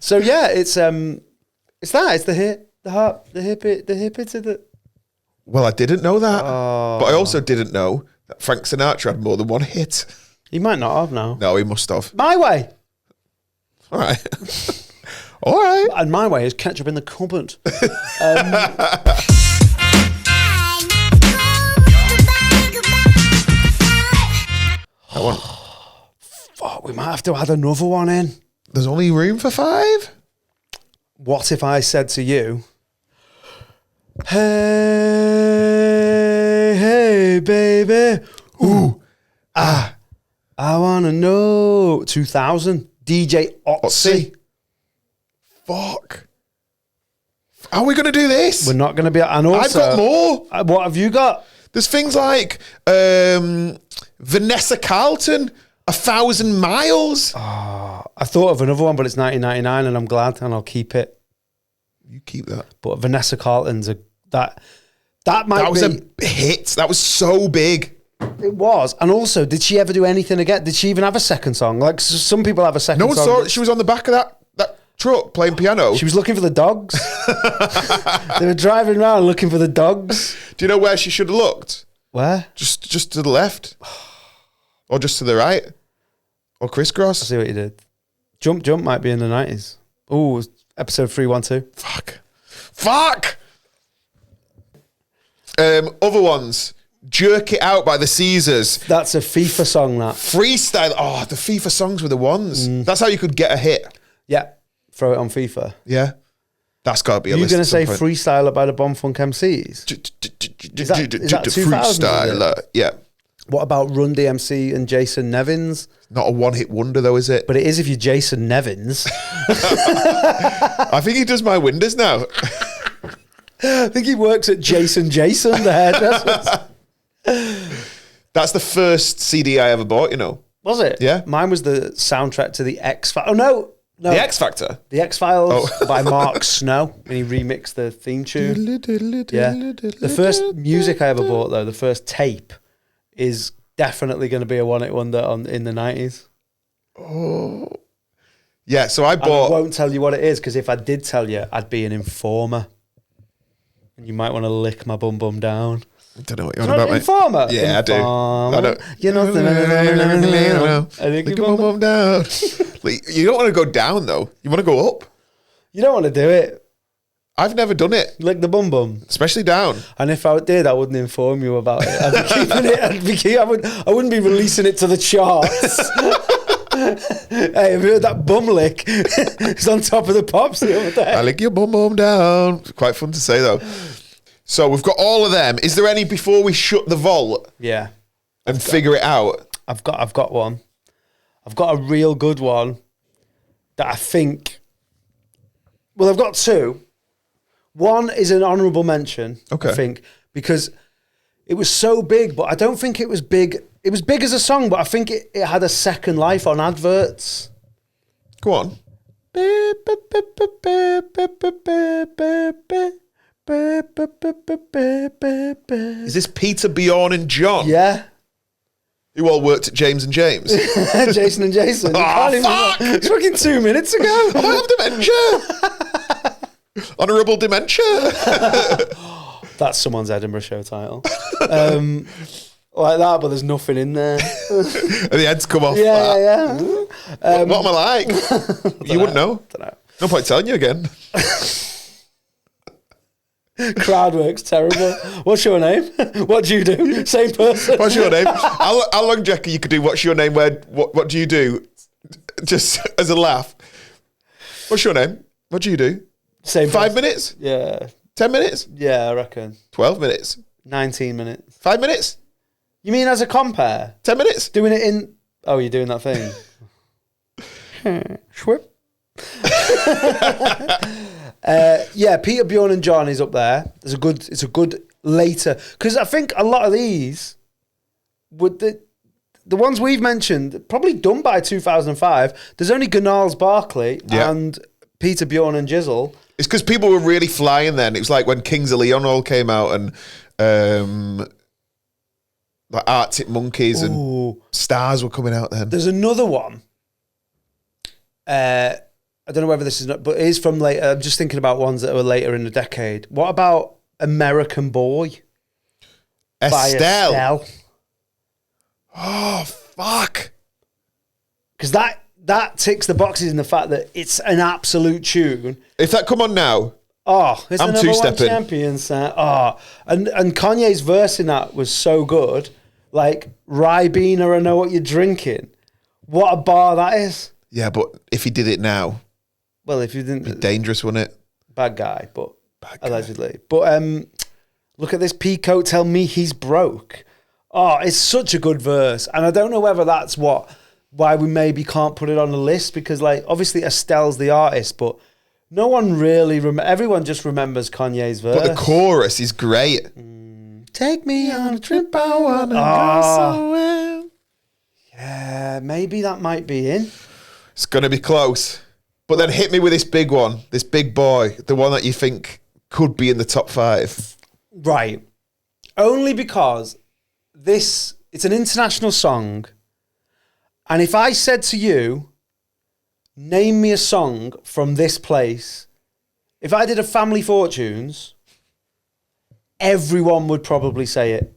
So yeah, it's that. It's the hip, the heart, the hippie to the... Well, I didn't know that. But I also didn't know that Frank Sinatra had more than one hit. He might not have now. No, he must have. My Way. All right. All right. And My Way is Ketchup in the Cupboard. That one. Fuck, we might have to add another one in. There's only room for 5? What if I said to you, hey, hey, baby, ooh, I want to know, 2000, DJ Otzi. Fuck. How are we going to do this? We're not going to be, and also, I've got more. What have you got? There's things like Vanessa Carlton, 1,000 Miles. I thought of another one, but it's 1999, and I'm glad, and I'll keep it. You keep that. But Vanessa Carlton's that was a hit. That was so big. It was. And also, did she ever do anything again? Did she even have a second song? Like, some people have a second song. No one saw it. She was on the back of that truck playing piano. She was looking for the dogs. They were driving around looking for the dogs. Do you know where she should have looked? Where? Just to the left. Or just to the right. Or crisscross. I see what you did. Jump might be in the 90s. Ooh, episode 312. Fuck! Other ones. Jerk It Out by the Caesars. That's a FIFA song, that. Freestyle. Oh, the FIFA songs were the ones. That's how you could get a hit. Yeah. Throw it on FIFA. Yeah. That's got to be a You're list. going to say Freestyler by the Bomb Funk MCs? Is that 2000? Freestyler. Yeah. What about Run DMC and Jason Nevins? Not a one-hit wonder, though, is it? But it is if you're Jason Nevins. I think he does my windows now. I think he works at Jason, the hairdresser. That's the first CD I ever bought, you know. Was it? Yeah. Mine was the soundtrack to the X-Files. Oh, no. The X Factor? The X-Files by Mark Snow. And he remixed the theme tune. Yeah. The first music I ever bought, though, the first tape, is definitely going to be a one-hit wonder in the 90s. Oh. Yeah, so I bought... And I won't tell you what it is, because if I did tell you, I'd be an informer. And you might want to lick my bum down. I don't know what you're on about, mate. Informer? Yeah, informer. I do. You know, I lick your bum down. You don't want to go down, though. You want to go up. You don't want to do it. I've never done it. Lick the bum bum. Especially down. And if I did, I wouldn't inform you about it. I'd be keeping it. I wouldn't be releasing it to the charts. Hey, have you heard that bum lick? It's on top of the pops the other day. I lick your bum down. Quite fun to say, though. So we've got all of them. Is there any before we shut the vault? Yeah. And figure it out? I've got one. I've got a real good one that I think... Well, I've got two. One is an honourable mention, I think, because it was so big, but I don't think it was big. It was big as a song, but I think it had a second life on adverts. Go on. Is this Peter, Bjorn and John? Yeah. Who all worked at James and James? Jason and Jason. Oh, fuck! It's fucking 2 minutes ago. I have dementia. Honourable dementia. That's someone's Edinburgh show title. Like that, but there's nothing in there. And the heads come off. Yeah. What am I like? You wouldn't know. Don't know. No point telling you again. Crowd work's terrible. What's your name? What do you do? Same person. What's your name? How long, Jackie, you could do what's your name? What do you do? Just as a laugh. What's your name? What do you do? Same 5 person. minutes? Yeah. 10 minutes? Yeah, I reckon. 12 minutes? 19 minutes. 5 minutes? You mean as a compare? 10 minutes? Doing it in... Oh, you're doing that thing. Schwip. Yeah, Peter, Bjorn and John is up there. It's a good later... Because I think a lot of these... would the ones we've mentioned, probably done by 2005. There's only Gunnar Barkley and Peter, Bjorn and Jizzle. It's because people were really flying then. It was like when Kings of Leon all came out and like Arctic Monkeys and Stars were coming out then. There's another one. I don't know whether this is not, but it is from later. I'm just thinking about ones that were later in the decade. What about American Boy? By Estelle. Oh, fuck. Because that ticks the boxes in the fact that it's an absolute tune. If that come on now, it's I'm another two-stepping. one champion sound. And Kanye's verse in that was so good. Like, Ribena, I know what you're drinking. What a bar that is. Yeah, but if he did it now, well, if you didn't, it'd be dangerous, wouldn't it? Bad guy, but allegedly. But look at this peacoat. Tell me he's broke. Oh, it's such a good verse, and I don't know whether that's why we maybe can't put it on the list because, like, obviously Estelle's the artist, but no one really everyone just remembers Kanye's verse. But the chorus is great. Take me on a trip, I wanna go somewhere. Yeah, maybe that might be in. It's going to be close. But then hit me with this big one, this big boy, the one that you think could be in the top 5. Right. Only because it's an international song. And if I said to you, name me a song from this place, if I did a Family Fortunes, everyone would probably say it.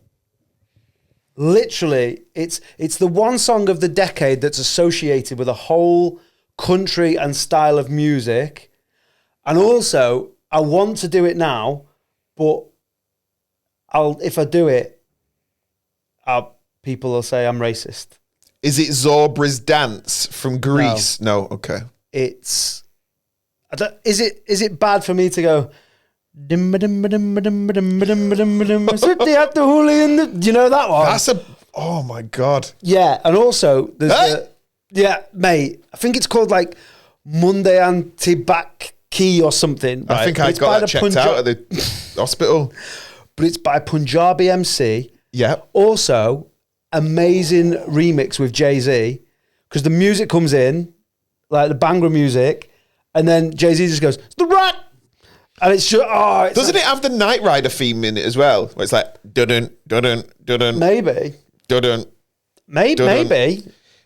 Literally, it's the one song of the decade that's associated with a whole country and style of music. And also, I want to do it now, but if I do it, people will say I'm racist. Is it Zobra's Dance from Greece? No, okay. Is it bad for me to go? Do you know that one? Oh my God. Yeah, and also there's mate. I think it's called like Monday Antibaki or something. Right? I think I got that checked out at the hospital. But it's by Punjabi MC. Yeah. Also, amazing remix with Jay-Z, because the music comes in, like the Bhangra music, and then Jay-Z just goes, "It's the rock!" And it's just, doesn't it have the Knight Rider theme in it as well? Where it's like, dun dun dun. Maybe. Dun Maybe.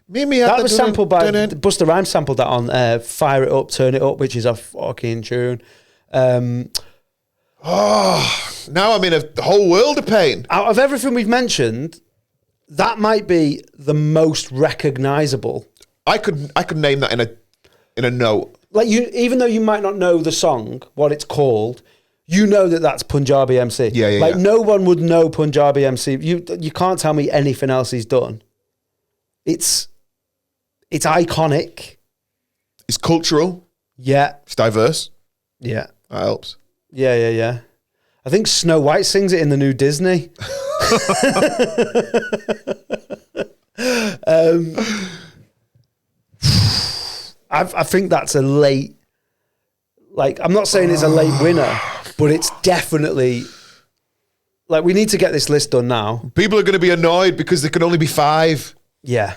That was sampled by Busta Rhymes. Sampled that on "Fire It Up, Turn It Up," which is a fucking tune. Now I'm in a whole world of pain. Out of everything we've mentioned, that might be the most recognisable. I could name that in a note. Like even though you might not know the song, what it's called, you know that's Punjabi MC. Yeah. No one would know Punjabi MC. You can't tell me anything else he's done. It's iconic. It's cultural. Yeah. It's diverse. Yeah. That helps. Yeah. I think Snow White sings it in the new Disney. I think that's a late, like, I'm not saying it's a late winner, but it's definitely, like, we need to get this list done now. People are going to be annoyed because there can only be 5. Yeah.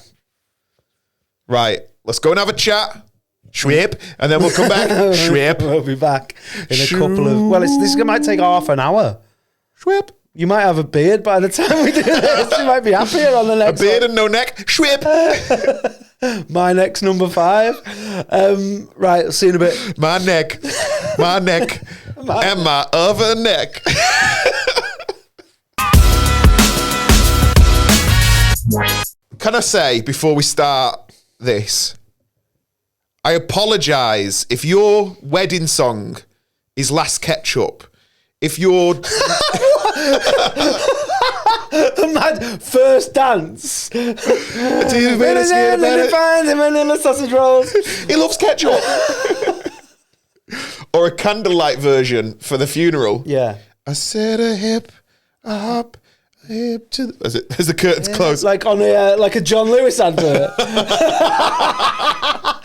Right. Let's go and have a chat. Schweep. And then we'll come back. Schweep. We'll be back in a couple of, this might take half an hour. Schweep. You might have a beard by the time we do this. You might be happier on the next one. A beard and no neck. Schweep. My neck's number 5. Right, I'll see you in a bit. My neck, and my other neck. Can I say, before we start this, I apologise if your wedding song is Last Ketchup. If your mad first dance. He sausage rolls. He loves ketchup. Or a candlelight version for the funeral. Yeah. I said a hip, a hop, a hip to the... As the curtains close. Like on a John Lewis advert.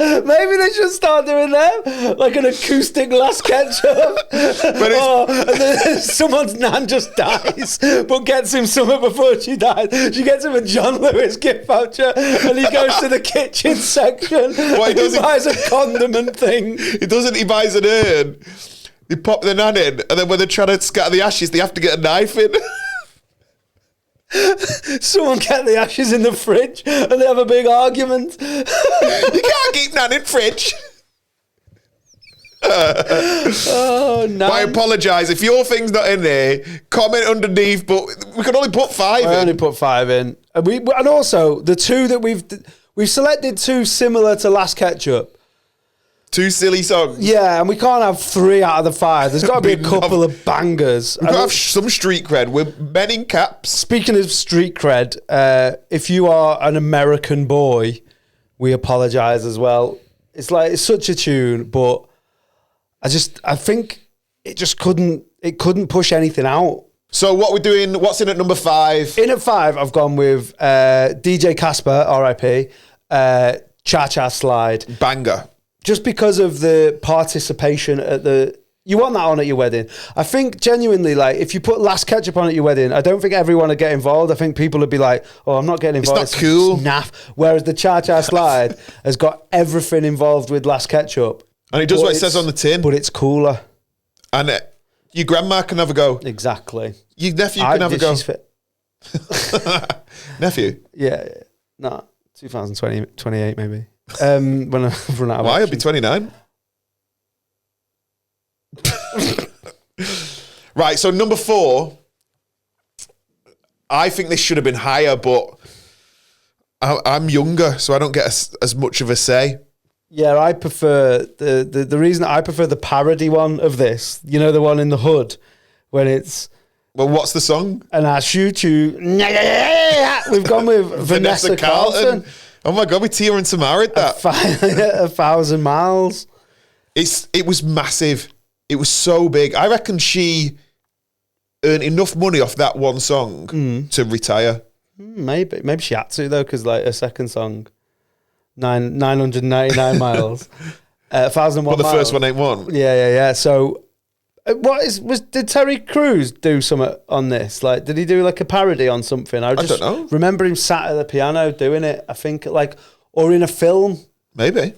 Maybe they should start doing them, like an acoustic Last Ketchup. And then someone's nan just dies, but gets him something before she dies. She gets him a John Lewis gift voucher, and he goes to the kitchen section. He buys a condiment thing. He buys an urn. They pop the nan in, and then when they're trying to scatter the ashes, they have to get a knife in. Someone get the ashes in the fridge and they have a big argument. You can't keep nan in fridge. No. I apologise if your thing's not in there. Comment underneath, but we can only put 5 in. I only put 5 in, and also the 2 that we've selected 2 similar to Last Ketchup. 2 silly songs. Yeah, and we can't have 3 out of the 5. There's got to be a couple of bangers. We've got to have some street cred. We're men in caps. Speaking of street cred, if you are an American boy, we apologise as well. It's such a tune, but I think it just couldn't push anything out. So what we're doing, what's in at number 5? In at 5, I've gone with DJ Casper, R.I.P., Cha Cha Slide. Banger. Just because of the participation at the You want that on at your wedding. I think genuinely, like, if you put Last Ketchup on at your wedding, I don't think everyone would get involved. I think people would be like, oh, I'm not getting involved. It's not cool. Naff. Whereas the Cha Cha Slide has got everything involved with Last Ketchup. And it does what it says on the tin. But it's cooler. And your grandma can have a go. Exactly. Your nephew can have a go. She's fit. Nephew? Yeah. No, 2028 maybe. When I run out of Why? I'll be options. 29. Right, so number 4. I think this should have been higher, but I'm younger, so I don't get as much of a say. Yeah, I prefer the reason I prefer the parody one of this. You know, the one in the hood when it's. Well, what's the song? And I shoot you. We've gone with Vanessa Carlton. Oh my God, we Tia and Tamara did that. 1,000 miles. It was massive. It was so big. I reckon she earned enough money off that one song to retire. Maybe she had to though, because like her second song, 999 miles, 1,001 But the miles. first one ain't one. Yeah. So, did Terry Crews do something on this? Like, did he do like a parody on something? I don't know. Remember him sat at the piano doing it. I think like, or in a film. Maybe.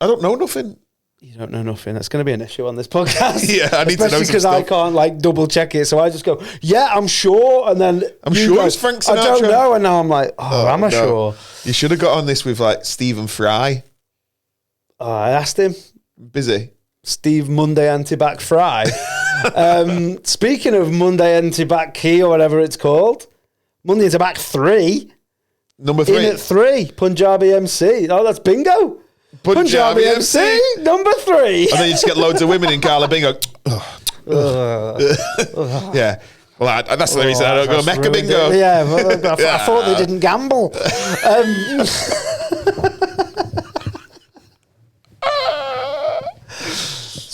I don't know nothing. You don't know nothing. That's going to be an issue on this podcast. Yeah, I need to know some especially because I stuff. can't like double check it. So I just go, yeah, I'm sure, and then I'm you sure go, it's Frank I don't Sinatra. know, and now I'm like, am I no. sure? You should have got on this with like Stephen Fry. I asked him. Busy. Steve Monday Anti-Bac Fry. Speaking of Monday Anti-Bac Key or whatever it's called, Monday Anti-Bac 3. Number 3. In at 3, Punjabi MC. Oh, that's bingo. Punjabi MC. Number 3. And then you just get loads of women in Carla Bingo. Yeah. Well, that's the reason I don't go Mecca Bingo. Yeah, well, I thought they didn't gamble.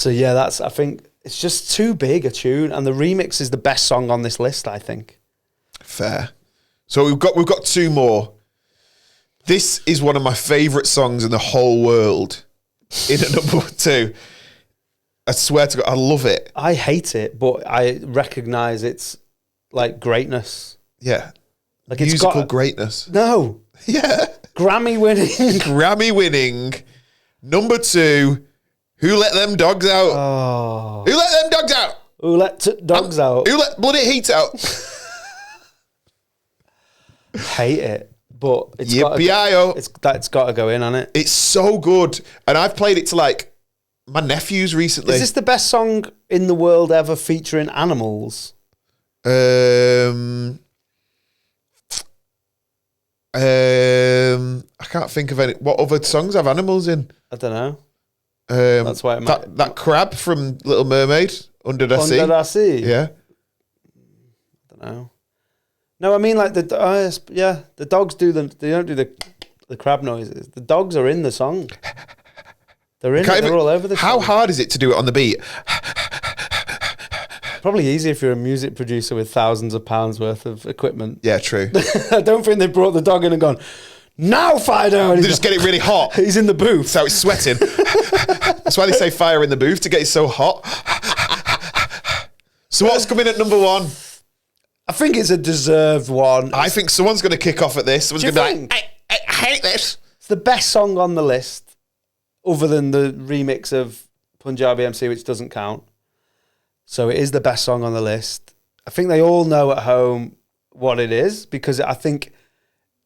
So yeah, I think it's just too big a tune, and the remix is the best song on this list, I think. Fair. So we've got 2 more. This is one of my favourite songs in the whole world. In at number 2. I swear to God, I love it. I hate it, but I recognise its like greatness. Yeah. Like Musical greatness. No. Yeah. Grammy winning. Grammy winning. Number 2. Who Let Them Dogs Out? Oh. Who Let Them Dogs Out? Who let dogs out? Who Let Bloody Heat Out? Hate it, but it's Yippee-i-oh. it's got to go in on it. It's so good. And I've played it to like my nephews recently. Is this the best song in the world ever featuring animals? I can't think of any. What other songs have animals in? I don't know. That's why it might, that crab from Little Mermaid, Under the Sea. Under the Sea. Yeah. I don't know. No, I mean like the dogs do them. They don't do the crab noises. The dogs are in the song. They're in it. They're all over the How song. hard is it to do it on the beat? Probably easy if you're a music producer with thousands of pounds worth of equipment. Yeah, true. I don't think they brought the dog in and gone, now Fido! They just get it really hot. He's in the booth. So it's sweating. That's why they say fire in the booth, to get it so hot. So what's coming at number 1? I think it's a deserved one. I think someone's going to kick off at this. Someone's Do you going to be think? like, I hate this. It's the best song on the list, other than the remix of Punjabi MC, which doesn't count. So it is the best song on the list. I think they all know at home what it is, because I think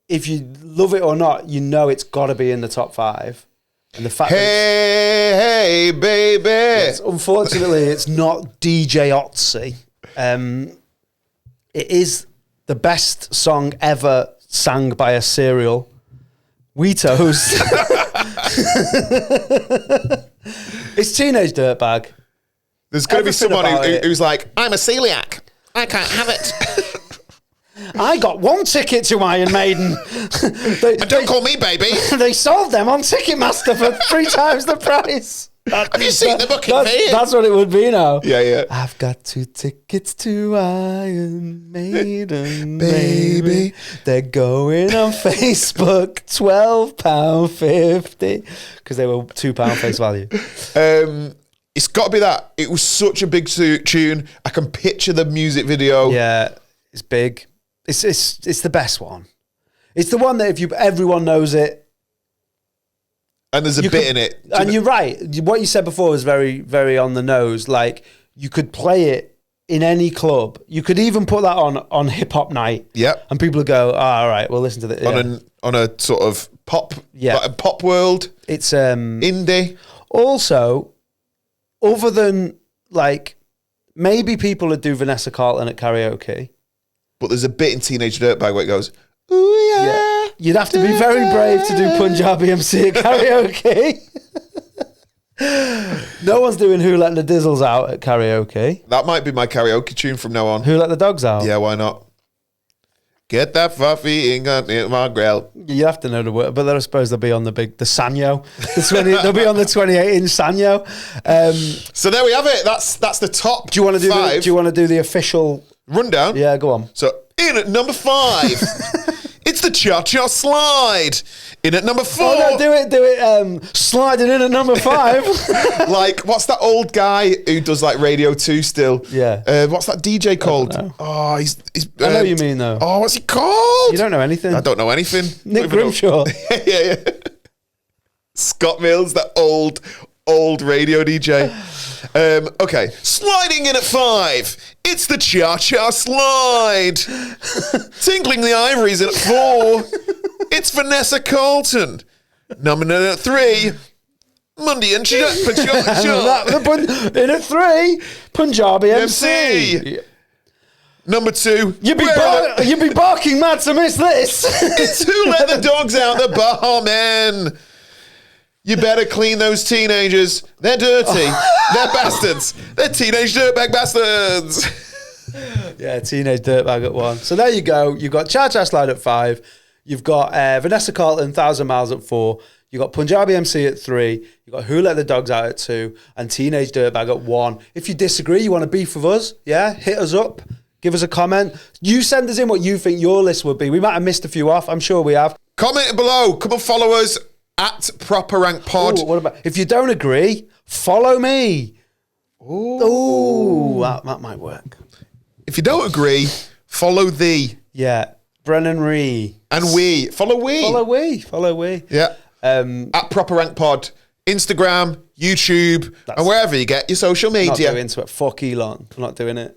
if you love it or not, you know it's got to be in the top 5. And the fact Hey, baby. unfortunately, it's not DJ Otzi. It is the best song ever sang by a cereal. Wheatos. It's Teenage Dirtbag. There's going to be Everything someone about it. who's like, I'm a celiac. I can't have it. I got 1 ticket to Iron Maiden. Don't call me baby. They sold them on Ticketmaster for 3 times the price. Have you seen the booking fee? That's what it would be now. Yeah. I've got 2 tickets to Iron Maiden, Baby. baby. They're going on Facebook, £12.50, because they were £2 face value. It's got to be that. It was such a big tune. I can picture the music video. Yeah, it's big. It's the best one. It's the one that if everyone knows it. And there's a bit in it. And you're right. What you said before was very, very on the nose. Like, you could play it in any club. You could even put that on hip hop night. Yep. And people would go, oh, all right, we'll listen to this. Yeah. On a sort of pop, like a pop world. It's indie. Also, other than like maybe people would do Vanessa Carlton at karaoke. But there's a bit in Teenage Dirtbag where it goes, ooh yeah. You'd have to be very brave to do Punjabi MC at karaoke. No one's doing Who Let the Dizzles Out at karaoke. That might be my karaoke tune from now on. Who Let the Dogs Out? Yeah, why not? Get that fuffy ink in my grill. You have to know the word, but I suppose they'll be on the Sanyo. They'll be on the 28-inch Sanyo. So there we have it. That's the top. Do you want to do five. Do you want to do the official rundown? Yeah, go on. So in at number 5, it's the Cha-Cha Slide. In at number 4. Oh no, do it. Sliding in at number 5. Like, what's that old guy who does like Radio 2 still? Yeah. What's that DJ called? Oh, he's I know what you mean though. Oh, what's he called? You don't know anything. I don't know anything. Nick Grimshaw. yeah. Scott Mills, that old radio DJ. Okay, sliding in at 5. It's the Cha-Cha Slide. Tinkling the Ivories in at 4. It's Vanessa Carlton. Number 3. Monday and In at 3, Punjabi MC. Number 2. You'd be barking mad to miss this. It's Who Let the Dogs Out, the Bar Men. You better clean those teenagers. They're dirty. They're bastards. They're teenage dirtbag bastards. Yeah, Teenage Dirtbag at 1. So there you go. You've got Cha-Cha Slide at 5. You've got Vanessa Carlton, 1,000 Miles at 4. You've got Punjabi MC at 3. You've got Who Let the Dogs Out at 2. And Teenage Dirtbag at 1. If you disagree, you want to beef with us, yeah, hit us up. Give us a comment. You send us in what you think your list would be. We might have missed a few off. I'm sure we have. Comment below. Come and follow us at Proper Rank Pod. Ooh, what about if you don't agree? Follow me. Ooh, that might work. If you don't agree, follow thee. Yeah, Brennan Reece. And we. Follow we. Follow we. Yeah. At Proper Rank Pod. Instagram, YouTube, and wherever you get your social media. Not doing into it. Fuck Elon. I'm not doing it.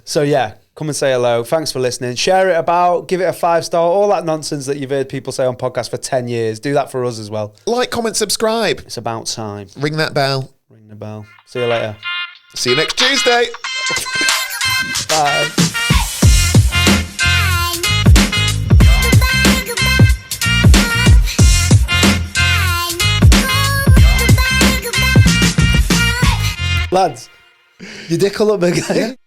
So yeah, come and say hello. Thanks for listening. Share it about, give it a 5-star, all that nonsense that you've heard people say on podcasts for 10 years. Do that for us as well. Like, comment, subscribe. It's about time. Ring that bell. Ring the bell. See you later. See you next Tuesday. Bye. Lads, your dick will look big.